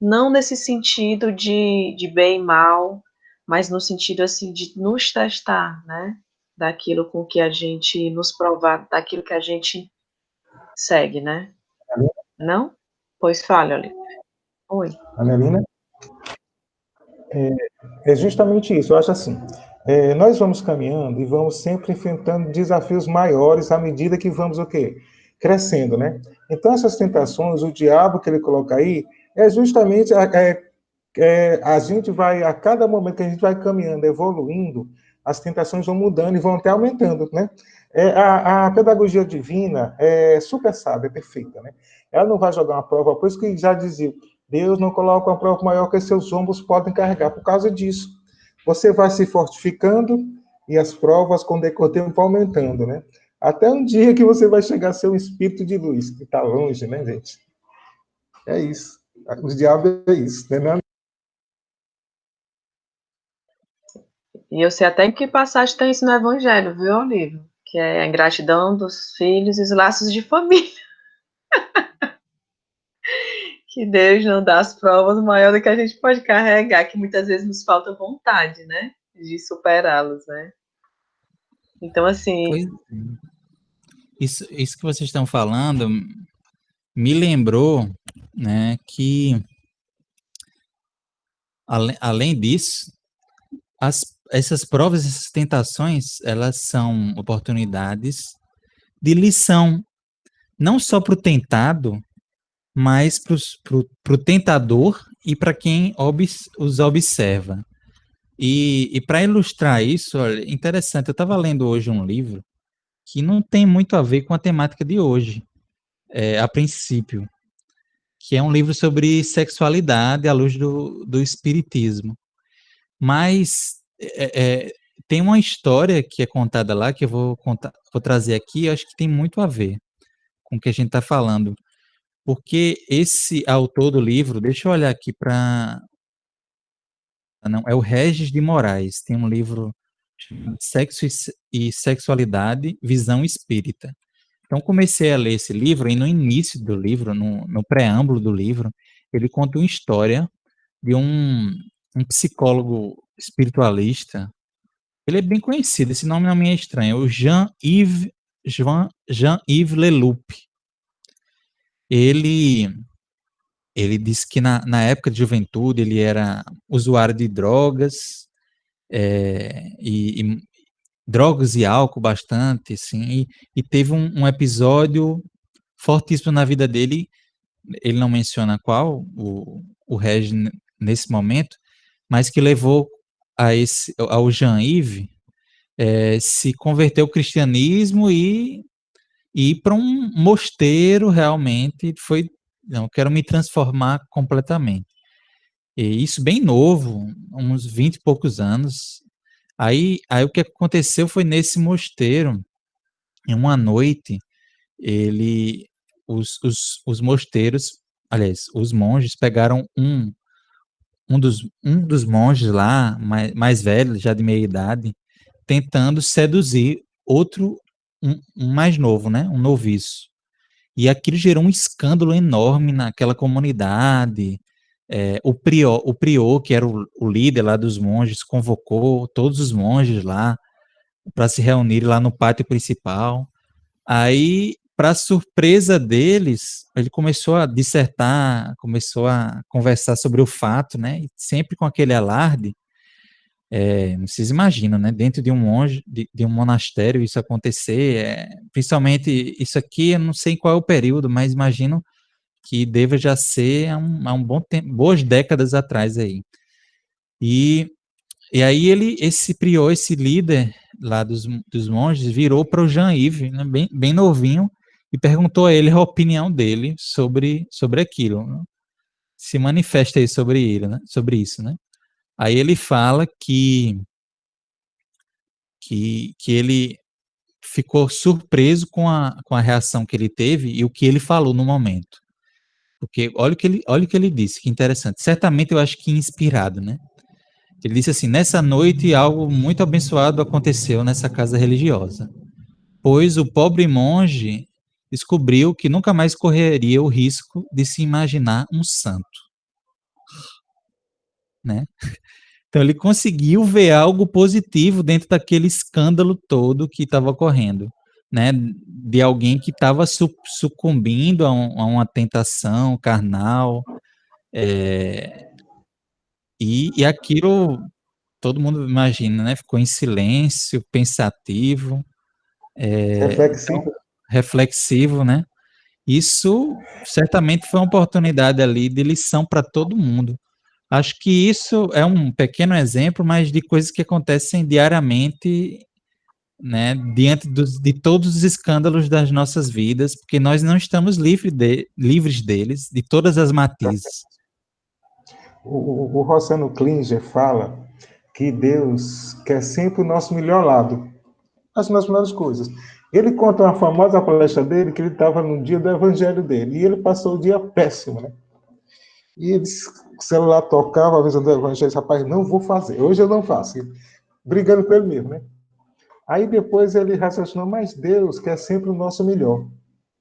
não nesse sentido de bem e mal, mas no sentido, assim, de nos testar, né, daquilo com que a gente nos provar, daquilo que a gente segue, né. Não? Pois fale, Olívia. Oi. Anelina? É justamente isso, eu acho assim, nós vamos caminhando e vamos sempre enfrentando desafios maiores à medida que vamos o quê? Crescendo, né? Então essas tentações, o diabo que ele coloca aí, é justamente a gente vai, a cada momento que a gente vai caminhando, evoluindo, as tentações vão mudando e vão até aumentando, né? A pedagogia divina é super sábia, é perfeita, né? Ela não vai jogar uma prova, por isso que já dizia, Deus não coloca uma prova maior que seus ombros podem carregar. Por causa disso, você vai se fortificando e as provas com o decorrer do tempo vão aumentando, né? Até um dia que você vai chegar a ser um espírito de luz, que está longe, né, gente? É isso. Os diabos é isso, né? E eu sei até em que passagem tem isso no Evangelho, viu, Olívio? Que é a ingratidão dos filhos e os laços de família. Que Deus não dá as provas maior do que a gente pode carregar, que muitas vezes nos falta vontade, né? De superá-los, né? Então, assim, Pois isso que vocês estão falando me lembrou, né, que além disso, essas provas, essas tentações, elas são oportunidades de lição, não só para o tentado, mas para o tentador e para quem os observa. E para ilustrar isso, olha, interessante, eu estava lendo hoje um livro que não tem muito a ver com a temática de hoje, a princípio, que é um livro sobre sexualidade à luz do espiritismo. Mas tem uma história que é contada lá, que eu vou trazer aqui, eu acho que tem muito a ver com o que a gente está falando. Porque esse autor do livro, deixa eu olhar aqui para. Não, é o Regis de Moraes, tem um livro chamado Sexo e Sexualidade, Visão Espírita. Então, comecei a ler esse livro, e no início do livro, no preâmbulo do livro, ele conta uma história de um psicólogo espiritualista. Ele é bem conhecido, esse nome não me é estranho, é o Jean-Yves Leloup. Ele disse que na época de juventude ele era usuário de drogas, e drogas e álcool bastante, assim, e teve um episódio fortíssimo na vida dele, ele não menciona qual, o Regis nesse momento, mas que levou ao Jean-Yves se converter ao cristianismo e ir para um mosteiro realmente, não, quero me transformar completamente. E isso bem novo, uns 20 e poucos anos. Aí o que aconteceu foi nesse mosteiro, em uma noite, os mosteiros, aliás, os monges pegaram um dos monges lá, mais velho, já de meia idade, tentando seduzir um mais novo, né, um noviço. E aquilo gerou um escândalo enorme naquela comunidade. O prior, que era o líder lá dos monges, convocou todos os monges lá para se reunir lá no pátio principal. Aí, para surpresa deles, ele começou a dissertar, começou a conversar sobre o fato, né? E sempre com aquele alarde. Vocês imaginam, né? Dentro de um de um monastério isso acontecer, principalmente isso aqui, eu não sei qual é o período, mas imagino que deva já ser há um bom tempo, boas décadas atrás aí. E aí esse prior, esse líder lá dos monges, virou para o Jean-Yves, né, bem novinho, e perguntou a ele a opinião dele sobre aquilo. Né? Se manifesta aí sobre ele, né? Sobre isso, né? Aí ele fala que ele ficou surpreso com a reação que ele teve e o que ele falou no momento. Porque olha o que ele disse, que interessante. Certamente eu acho que inspirado, né? Ele disse assim: nessa noite algo muito abençoado aconteceu nessa casa religiosa, pois o pobre monge descobriu que nunca mais correria o risco de se imaginar um santo, né? Então ele conseguiu ver algo positivo dentro daquele escândalo todo que estava ocorrendo, né? De alguém que estava sucumbindo a uma tentação carnal, e aquilo todo mundo imagina, né? Ficou em silêncio, pensativo, Reflexivo. reflexivo, né? Isso certamente foi uma oportunidade ali de lição para todo mundo. Acho que isso é um pequeno exemplo, mas de coisas que acontecem diariamente, né, diante de todos os escândalos das nossas vidas, porque nós não estamos livres deles, de todas as matizes. O Rossano Klinger fala que Deus quer sempre o nosso melhor lado, as nossas melhores coisas. Ele conta uma famosa palestra dele que ele estava no dia do evangelho dele e ele passou o dia péssimo, né? E ele, o celular tocava, avisando o evangelho, rapaz, não vou fazer, hoje eu não faço. Brigando com ele mesmo, né? Aí depois ele raciocinou, mas Deus quer sempre o nosso melhor,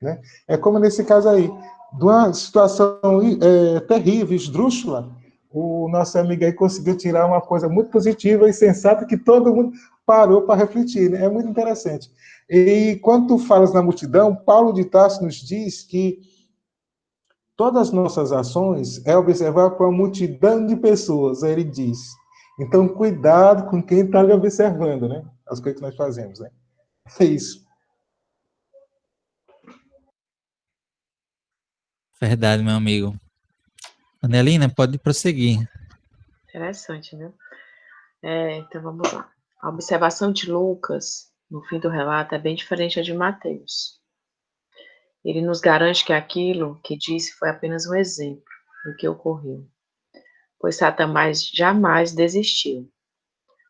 né? É como nesse caso aí, de uma situação terrível, esdrúxula, o nosso amigo aí conseguiu tirar uma coisa muito positiva e sensata que todo mundo parou para refletir, né? É muito interessante. E quando tu falas na multidão, Paulo de Tarso nos diz que todas as nossas ações é observar para uma multidão de pessoas, ele diz. Então, cuidado com quem está lhe observando, né? As coisas que nós fazemos, né? É isso. Verdade, meu amigo. Anelina, pode prosseguir. Interessante, né? Então vamos lá. A observação de Lucas, no fim do relato, é bem diferente da de Mateus. Ele nos garante que aquilo que disse foi apenas um exemplo do que ocorreu, pois Satanás jamais desistiu,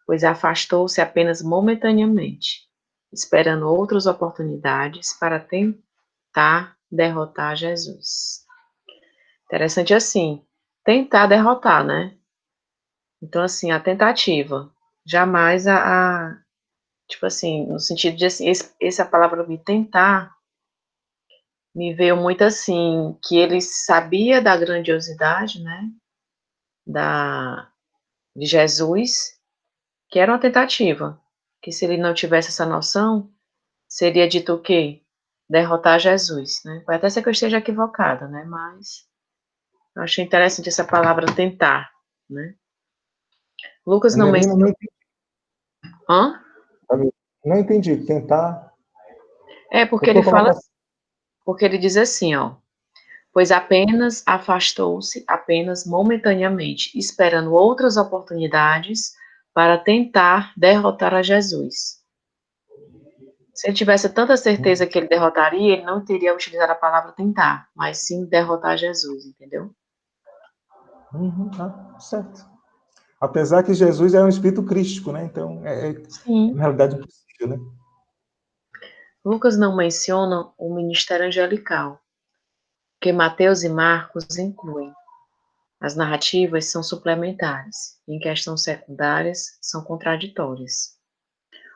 pois afastou-se apenas momentaneamente, esperando outras oportunidades para tentar derrotar Jesus. Interessante assim, tentar derrotar, né? Então, assim, a tentativa, jamais tipo assim, no sentido de, assim, essa palavra me tentar, me veio muito assim, que ele sabia da grandiosidade, né, de Jesus, que era uma tentativa, que se ele não tivesse essa noção, seria dito o quê? Derrotar Jesus, né? Pode até ser que eu esteja equivocada, né, mas eu achei interessante essa palavra tentar, né. Lucas não Angelina, menciona... Hã? não entendi. Tentar. Porque Eu tô ele com a fala, nota- porque ele diz assim, ó, pois apenas afastou-se, apenas momentaneamente, esperando outras oportunidades para tentar derrotar a Jesus. Se ele tivesse tanta certeza que ele derrotaria, ele não teria utilizado a palavra tentar, mas sim derrotar Jesus, entendeu? Certo. Apesar que Jesus é um espírito crístico, né? Então, Sim. na realidade impossível, né? Lucas não menciona o ministério angelical, que Mateus e Marcos incluem. As narrativas são suplementares, em questões secundárias, são contraditórias,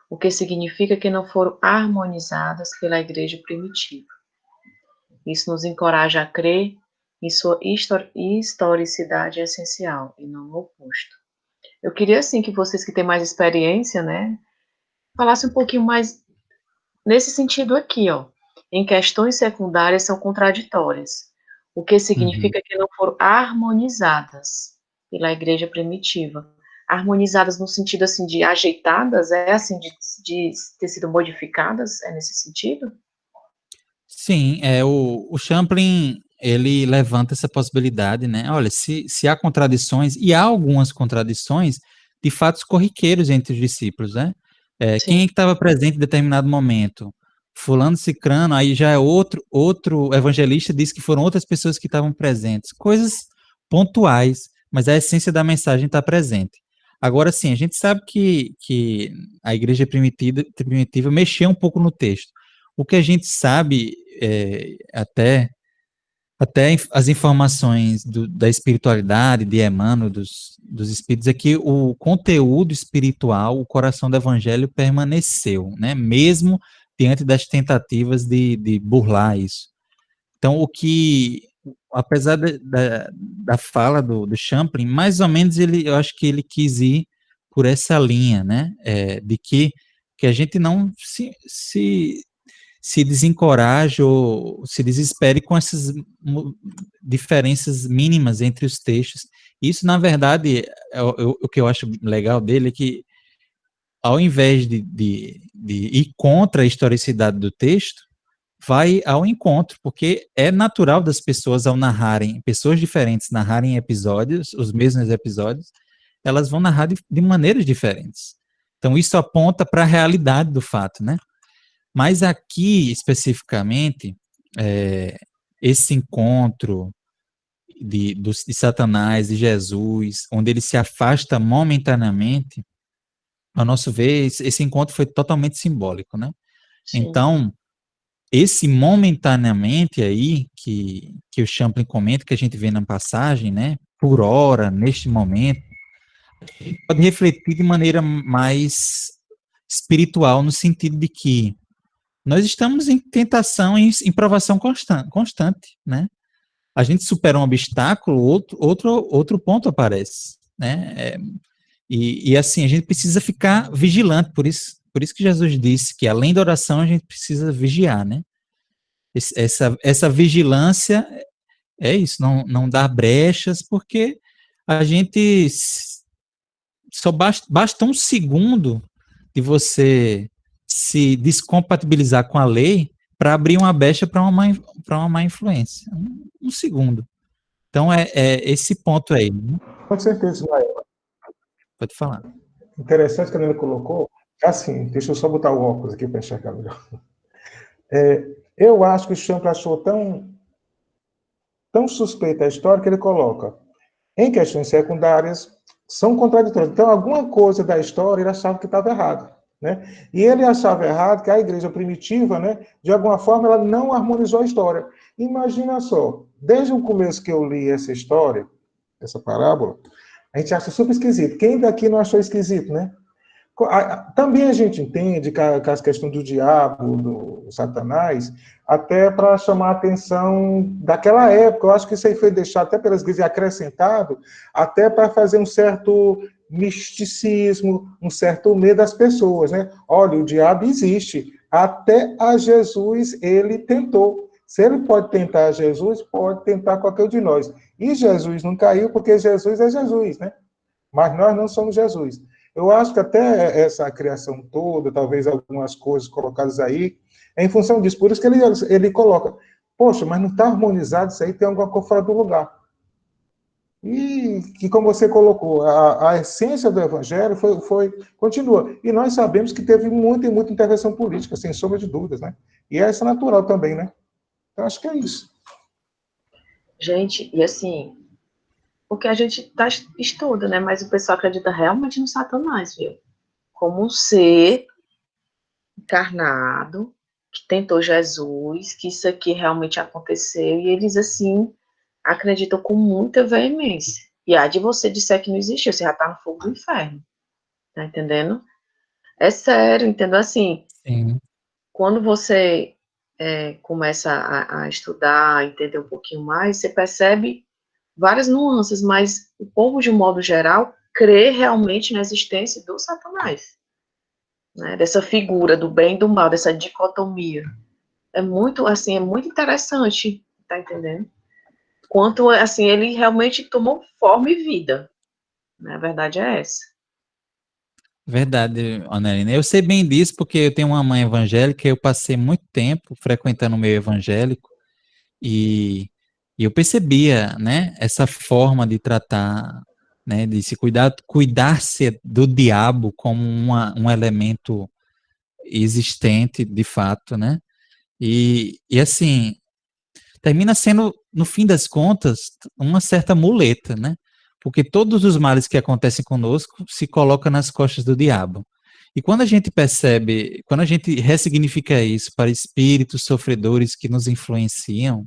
o que significa que não foram harmonizadas pela igreja primitiva. Isso nos encoraja a crer em sua historicidade essencial, e não o oposto. Eu queria, assim, que vocês que têm mais experiência, né, falassem um pouquinho mais nesse sentido aqui, ó. Em questões secundárias são contraditórias, o que Uhum. significa que não foram harmonizadas pela igreja primitiva. Harmonizadas no sentido, assim, de ajeitadas, assim, de ter sido modificadas, é nesse sentido? Sim, o Champlin, ele levanta essa possibilidade, né? Olha, se há contradições, e há algumas contradições de fatos corriqueiros entre os discípulos, né? Sim, Quem é que estava presente em determinado momento? Fulano, cicrano, aí já é outro evangelista diz que foram outras pessoas que estavam presentes. Coisas pontuais, mas a essência da mensagem está presente. Agora, sim, a gente sabe que a igreja primitiva mexeu um pouco no texto. O que a gente sabe, até as informações da espiritualidade, de Emmanuel, dos espíritos, é que o conteúdo espiritual, o coração do evangelho permaneceu, né? Mesmo diante das tentativas de burlar isso. Então, apesar da fala do Champlin, mais ou menos eu acho que ele quis ir por essa linha, né? De que a gente não se desencoraje ou se desespere com essas diferenças mínimas entre os textos. Isso, na verdade, o que eu acho legal dele é que, ao invés de ir contra a historicidade do texto, vai ao encontro, porque é natural das pessoas, ao narrarem, pessoas diferentes narrarem episódios, os mesmos episódios, elas vão narrar de maneiras diferentes. Então, isso aponta para a realidade do fato, né? Mas aqui, especificamente, esse encontro de Satanás e Jesus, onde ele se afasta momentaneamente, ao nosso ver, esse encontro foi totalmente simbólico, né? sim, Então, esse momentaneamente aí, que o Champlin comenta, que a gente vê na passagem, né? Por hora, neste momento, pode refletir de maneira mais espiritual, no sentido de que nós estamos em tentação, em provação constante, né? A gente supera um obstáculo, outro ponto aparece, né? E assim, a gente precisa ficar vigilante, por isso que Jesus disse que além da oração a gente precisa vigiar, né? Essa vigilância é isso, não dar brechas, porque a gente só basta um segundo de você se descompatibilizar com a lei para abrir uma brecha para uma má influência. Um segundo. Então, é esse ponto aí. Né? Com certeza, Ismael. Pode falar. interessante que a Nena colocou, assim, deixa eu só botar o óculos aqui para enxergar melhor. Eu acho que o Champlin achou tão suspeita a história que ele coloca em questões secundárias são contraditórias. Então, alguma coisa da história ele achava que estava errado, né? E ele achava errado que a igreja primitiva, né, de alguma forma, ela não harmonizou a história. Imagina só, desde o começo que eu li essa história, essa parábola, a gente acha super esquisito. Quem daqui não achou esquisito, né? Também a gente entende que a questão do diabo, do Satanás, até para chamar a atenção daquela época. Eu acho que isso aí foi deixado até pelas igrejas acrescentado, até para fazer um certo misticismo, um certo medo das pessoas, né? Olha, o diabo existe. Até a Jesus ele tentou. Se ele pode tentar a Jesus, pode tentar qualquer um de nós. E Jesus não caiu porque Jesus é Jesus, né? Mas nós não somos Jesus. Eu acho que até essa criação toda, talvez algumas coisas colocadas aí, é em função disso. Por isso que ele coloca, poxa, mas não está harmonizado isso aí, tem alguma coisa fora do lugar. E que, como você colocou, a essência do evangelho continua. E nós sabemos que teve muita e muita intervenção política, sem sombra de dúvidas, né? E essa é natural também, né? Então, acho que é isso. Gente, e assim, porque a gente estuda, né? Mas o pessoal acredita realmente no Satanás, viu? Como um ser encarnado, que tentou Jesus, que isso aqui realmente aconteceu, e eles, assim, acreditam com muita veemência. E aí de você disser que não existiu, você já tá no fogo do inferno. Tá entendendo? É sério, entendeu? Assim, Sim. quando você começa a estudar, a entender um pouquinho mais, você percebe várias nuances, mas o povo, de um modo geral, crê realmente na existência do Satanás, né? Dessa figura do bem e do mal, dessa dicotomia. É muito, assim, é muito interessante, tá entendendo? Quanto, assim, ele realmente tomou forma e vida, né? A verdade é essa. Verdade, Anelina. Eu sei bem disso porque eu tenho uma mãe evangélica e eu passei muito tempo frequentando o meio evangélico e, e eu percebia, né, essa forma de tratar, né, de se cuidar-se do diabo como um elemento existente de fato, né? E assim, termina sendo, no fim das contas, uma certa muleta, né? Porque todos os males que acontecem conosco se colocam nas costas do diabo. E quando a gente percebe, quando a gente ressignifica isso para espíritos sofredores que nos influenciam,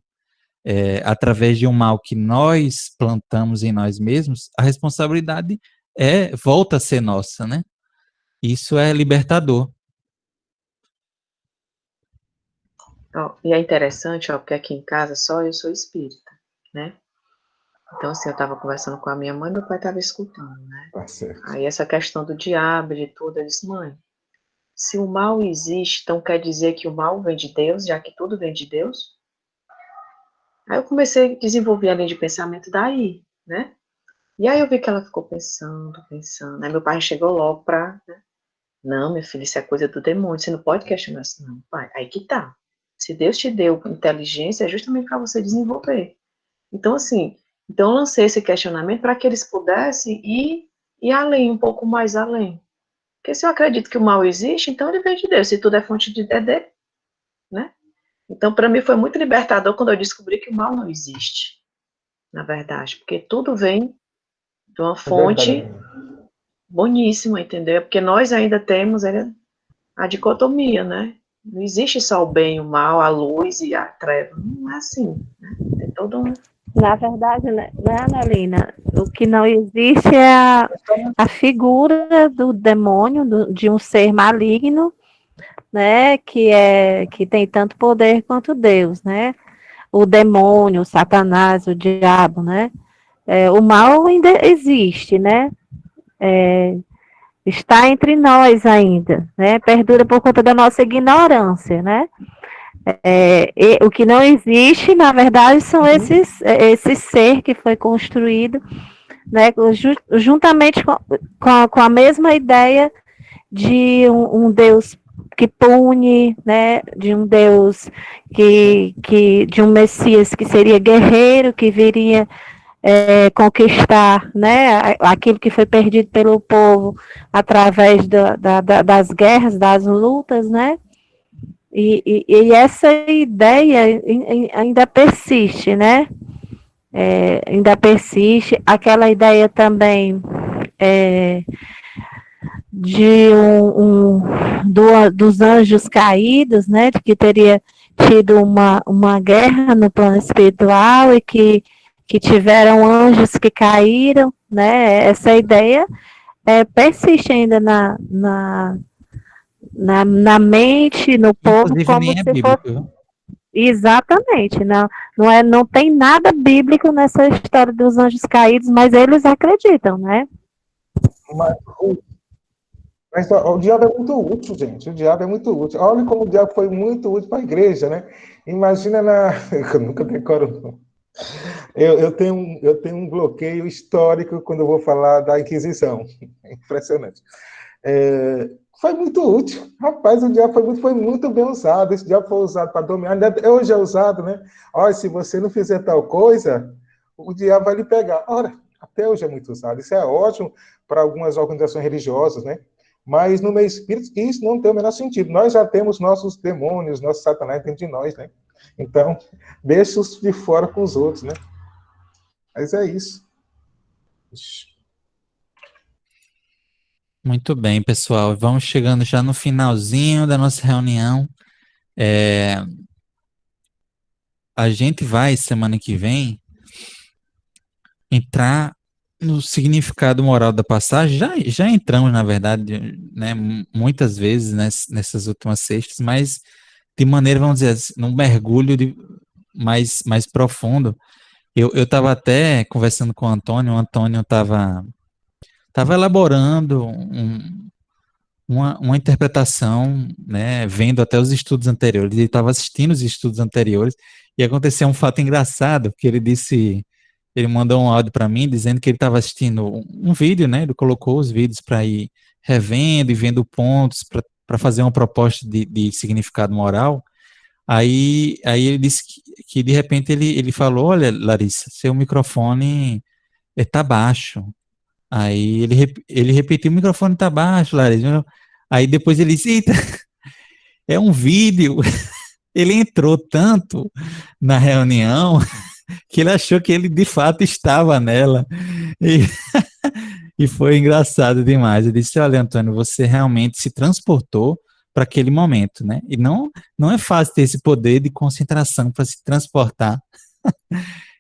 através de um mal que nós plantamos em nós mesmos, a responsabilidade volta a ser nossa, né? Isso é libertador. Ó, e é interessante, ó, porque aqui em casa só eu sou espírita, né? Então, assim, eu estava conversando com a minha mãe, meu pai estava escutando, né? Tá certo. Aí essa questão do diabo, de tudo, eu disse, mãe, se o mal existe, então quer dizer que o mal vem de Deus, já que tudo vem de Deus? Aí eu comecei a desenvolver a linha de pensamento daí, né? E aí eu vi que ela ficou pensando, pensando. Aí meu pai chegou logo pra, né? Não, meu filho, isso é coisa do demônio, você não pode questionar isso, não, pai. Aí que tá. Se Deus te deu inteligência, é justamente para você desenvolver. Então, assim, então eu lancei esse questionamento para que eles pudessem ir além, um pouco mais além. Porque se eu acredito que o mal existe, então ele vem de Deus. Se tudo é fonte de dele, né? Então, para mim foi muito libertador quando eu descobri que o mal não existe, na verdade, porque tudo vem de uma fonte boníssima, entendeu? Porque nós ainda temos a dicotomia, né? Não existe só o bem e o mal, a luz e a treva. Não é assim, né? É todo um... Na verdade, né, Anelina? O que não existe é a figura do demônio, de um ser maligno, né? Que tem tanto poder quanto Deus, né? O demônio, o Satanás, o diabo, né? O mal ainda existe, né? Está entre nós ainda, né? Perdura por conta da nossa ignorância, né? O que não existe, na verdade, são esse ser que foi construído, né? Juntamente com a mesma ideia de um Deus que pune, né? De um Deus de um Messias que seria guerreiro, que viria conquistar, né, aquilo que foi perdido pelo povo através das guerras, das lutas, né? E essa ideia ainda persiste, né? Ainda persiste. Aquela ideia também dos anjos caídos, né? De que teria tido uma guerra no plano espiritual e que tiveram anjos que caíram, né? Essa ideia persiste ainda na mente, no povo, Inclusive, como nem é se fosse. bíblico, viu? Exatamente, não tem nada bíblico nessa história dos anjos caídos, mas eles acreditam, né? Mas, o diabo é muito útil, gente. O diabo é muito útil. Olha como o diabo foi muito útil para a igreja, né? Imagina na. Eu nunca decoro, não. Eu tenho um bloqueio histórico quando eu vou falar da Inquisição. É impressionante. Foi muito útil. Rapaz, o diabo foi muito bem usado. Esse diabo foi usado para dominar. Hoje é usado, né? Olha, se você não fizer tal coisa, o diabo vai lhe pegar. Ora, até hoje é muito usado. Isso é ótimo para algumas organizações religiosas, né? Mas no meio espírito, isso não tem o menor sentido. Nós já temos nossos demônios, nosso satanás dentro de nós, né? Então, deixa-os de fora com os outros, né? Mas é isso. Muito bem, pessoal. Vamos chegando já no finalzinho da nossa reunião. A gente vai, semana que vem, entrar no significado moral da passagem. Já entramos, na verdade, né, muitas vezes nessas últimas sextas, mas de maneira, vamos dizer assim, num mergulho mais profundo. Eu estava até conversando com o Antônio estava elaborando uma interpretação, né, vendo até os estudos anteriores, ele estava assistindo os estudos anteriores, e aconteceu um fato engraçado, porque ele mandou um áudio para mim, dizendo que ele estava assistindo um vídeo, né, ele colocou os vídeos para ir revendo e vendo pontos, para fazer uma proposta de significado moral. Aí ele disse que de repente ele falou: olha, Larissa, seu microfone está baixo. Aí ele repetiu: o microfone está baixo, Larissa. Aí depois ele disse: eita, é um vídeo. Ele entrou tanto na reunião que ele achou que ele de fato estava nela. E, e foi engraçado demais. Eu disse: olha, Antônio, você realmente se transportou para aquele momento, né? E não é fácil ter esse poder de concentração para se transportar.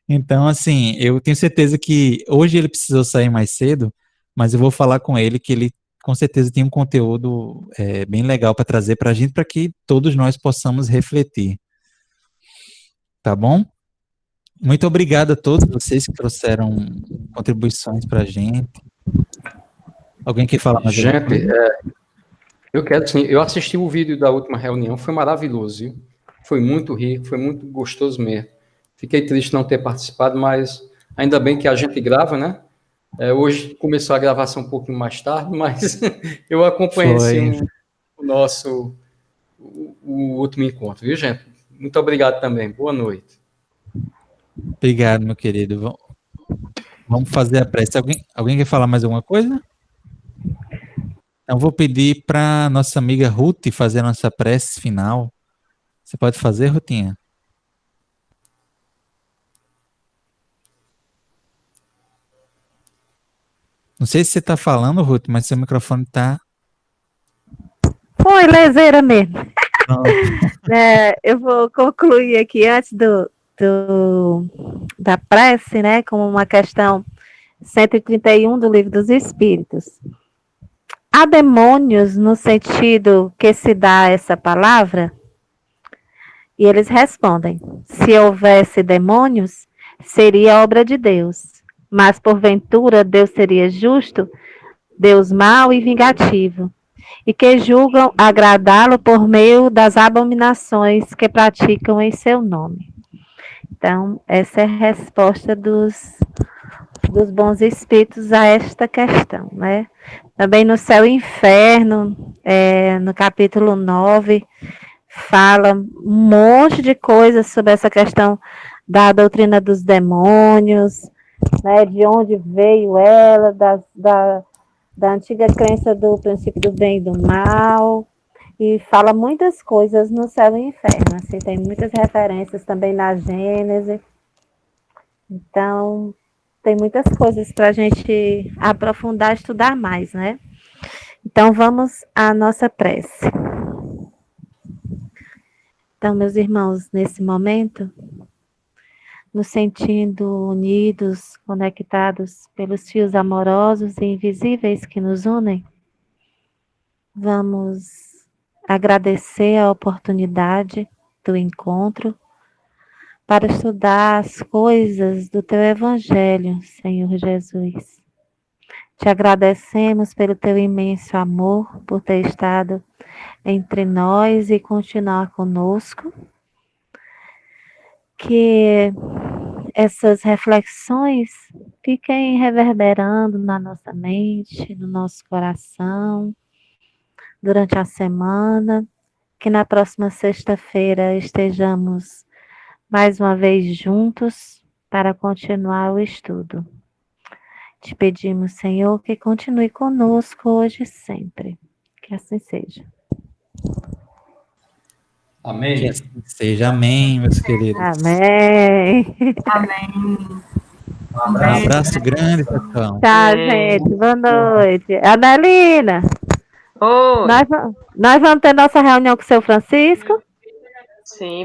Então, assim, eu tenho certeza que hoje ele precisou sair mais cedo, mas eu vou falar com ele que ele com certeza tem um conteúdo bem legal para trazer para a gente, para que todos nós possamos refletir. Tá bom? Muito obrigado a todos vocês que trouxeram contribuições para a gente. Alguém quer falar mais alguma Gente, coisa? eu quero sim. Eu assisti o vídeo da última reunião, foi maravilhoso, viu? Foi muito rico, foi muito gostoso mesmo. Fiquei triste não ter participado, mas ainda bem que a gente grava, né? Hoje começou a gravação um pouquinho mais tarde, mas eu acompanhei assim, o último encontro, viu, gente? Muito obrigado também. Boa noite. Obrigado, meu querido. Vamos fazer a prece. Alguém quer falar mais alguma coisa? Então, vou pedir para nossa amiga Ruth fazer a nossa prece final. Você pode fazer, Rutinha? Não sei se você está falando, Ruth, mas seu microfone está... Foi leseira mesmo. Eu vou concluir aqui antes da prece, né, com uma questão 131 do Livro dos Espíritos. Há demônios no sentido que se dá essa palavra? E eles respondem: se houvesse demônios, seria obra de Deus. Mas porventura Deus seria justo, Deus mau e vingativo, e que julgam agradá-lo por meio das abominações que praticam em seu nome. Então, essa é a resposta dos bons espíritos a esta questão, né? Também no Céu e Inferno, no capítulo 9, fala um monte de coisas sobre essa questão da doutrina dos demônios, né, de onde veio ela, da antiga crença do princípio do bem e do mal, e fala muitas coisas no céu e inferno, assim, tem muitas referências também na Gênese, então tem muitas coisas para a gente aprofundar, estudar mais, né? Então vamos à nossa prece. Então, meus irmãos, nesse momento, nos sentindo unidos, conectados pelos fios amorosos e invisíveis que nos unem, vamos agradecer a oportunidade do encontro para estudar as coisas do Teu Evangelho, Senhor Jesus. Te agradecemos pelo Teu imenso amor, por ter estado entre nós e continuar conosco. Que essas reflexões fiquem reverberando na nossa mente, no nosso coração, durante a semana, que na próxima sexta-feira estejamos mais uma vez juntos para continuar o estudo. Te pedimos, Senhor, que continue conosco hoje e sempre. Que assim seja. Amém. Que assim seja. Amém, meus queridos. Amém. Amém. Um abraço grande, pessoal. Tchau, gente. Boa noite. Adelina, Oi. nós vamos ter nossa reunião com o seu Francisco? Sim,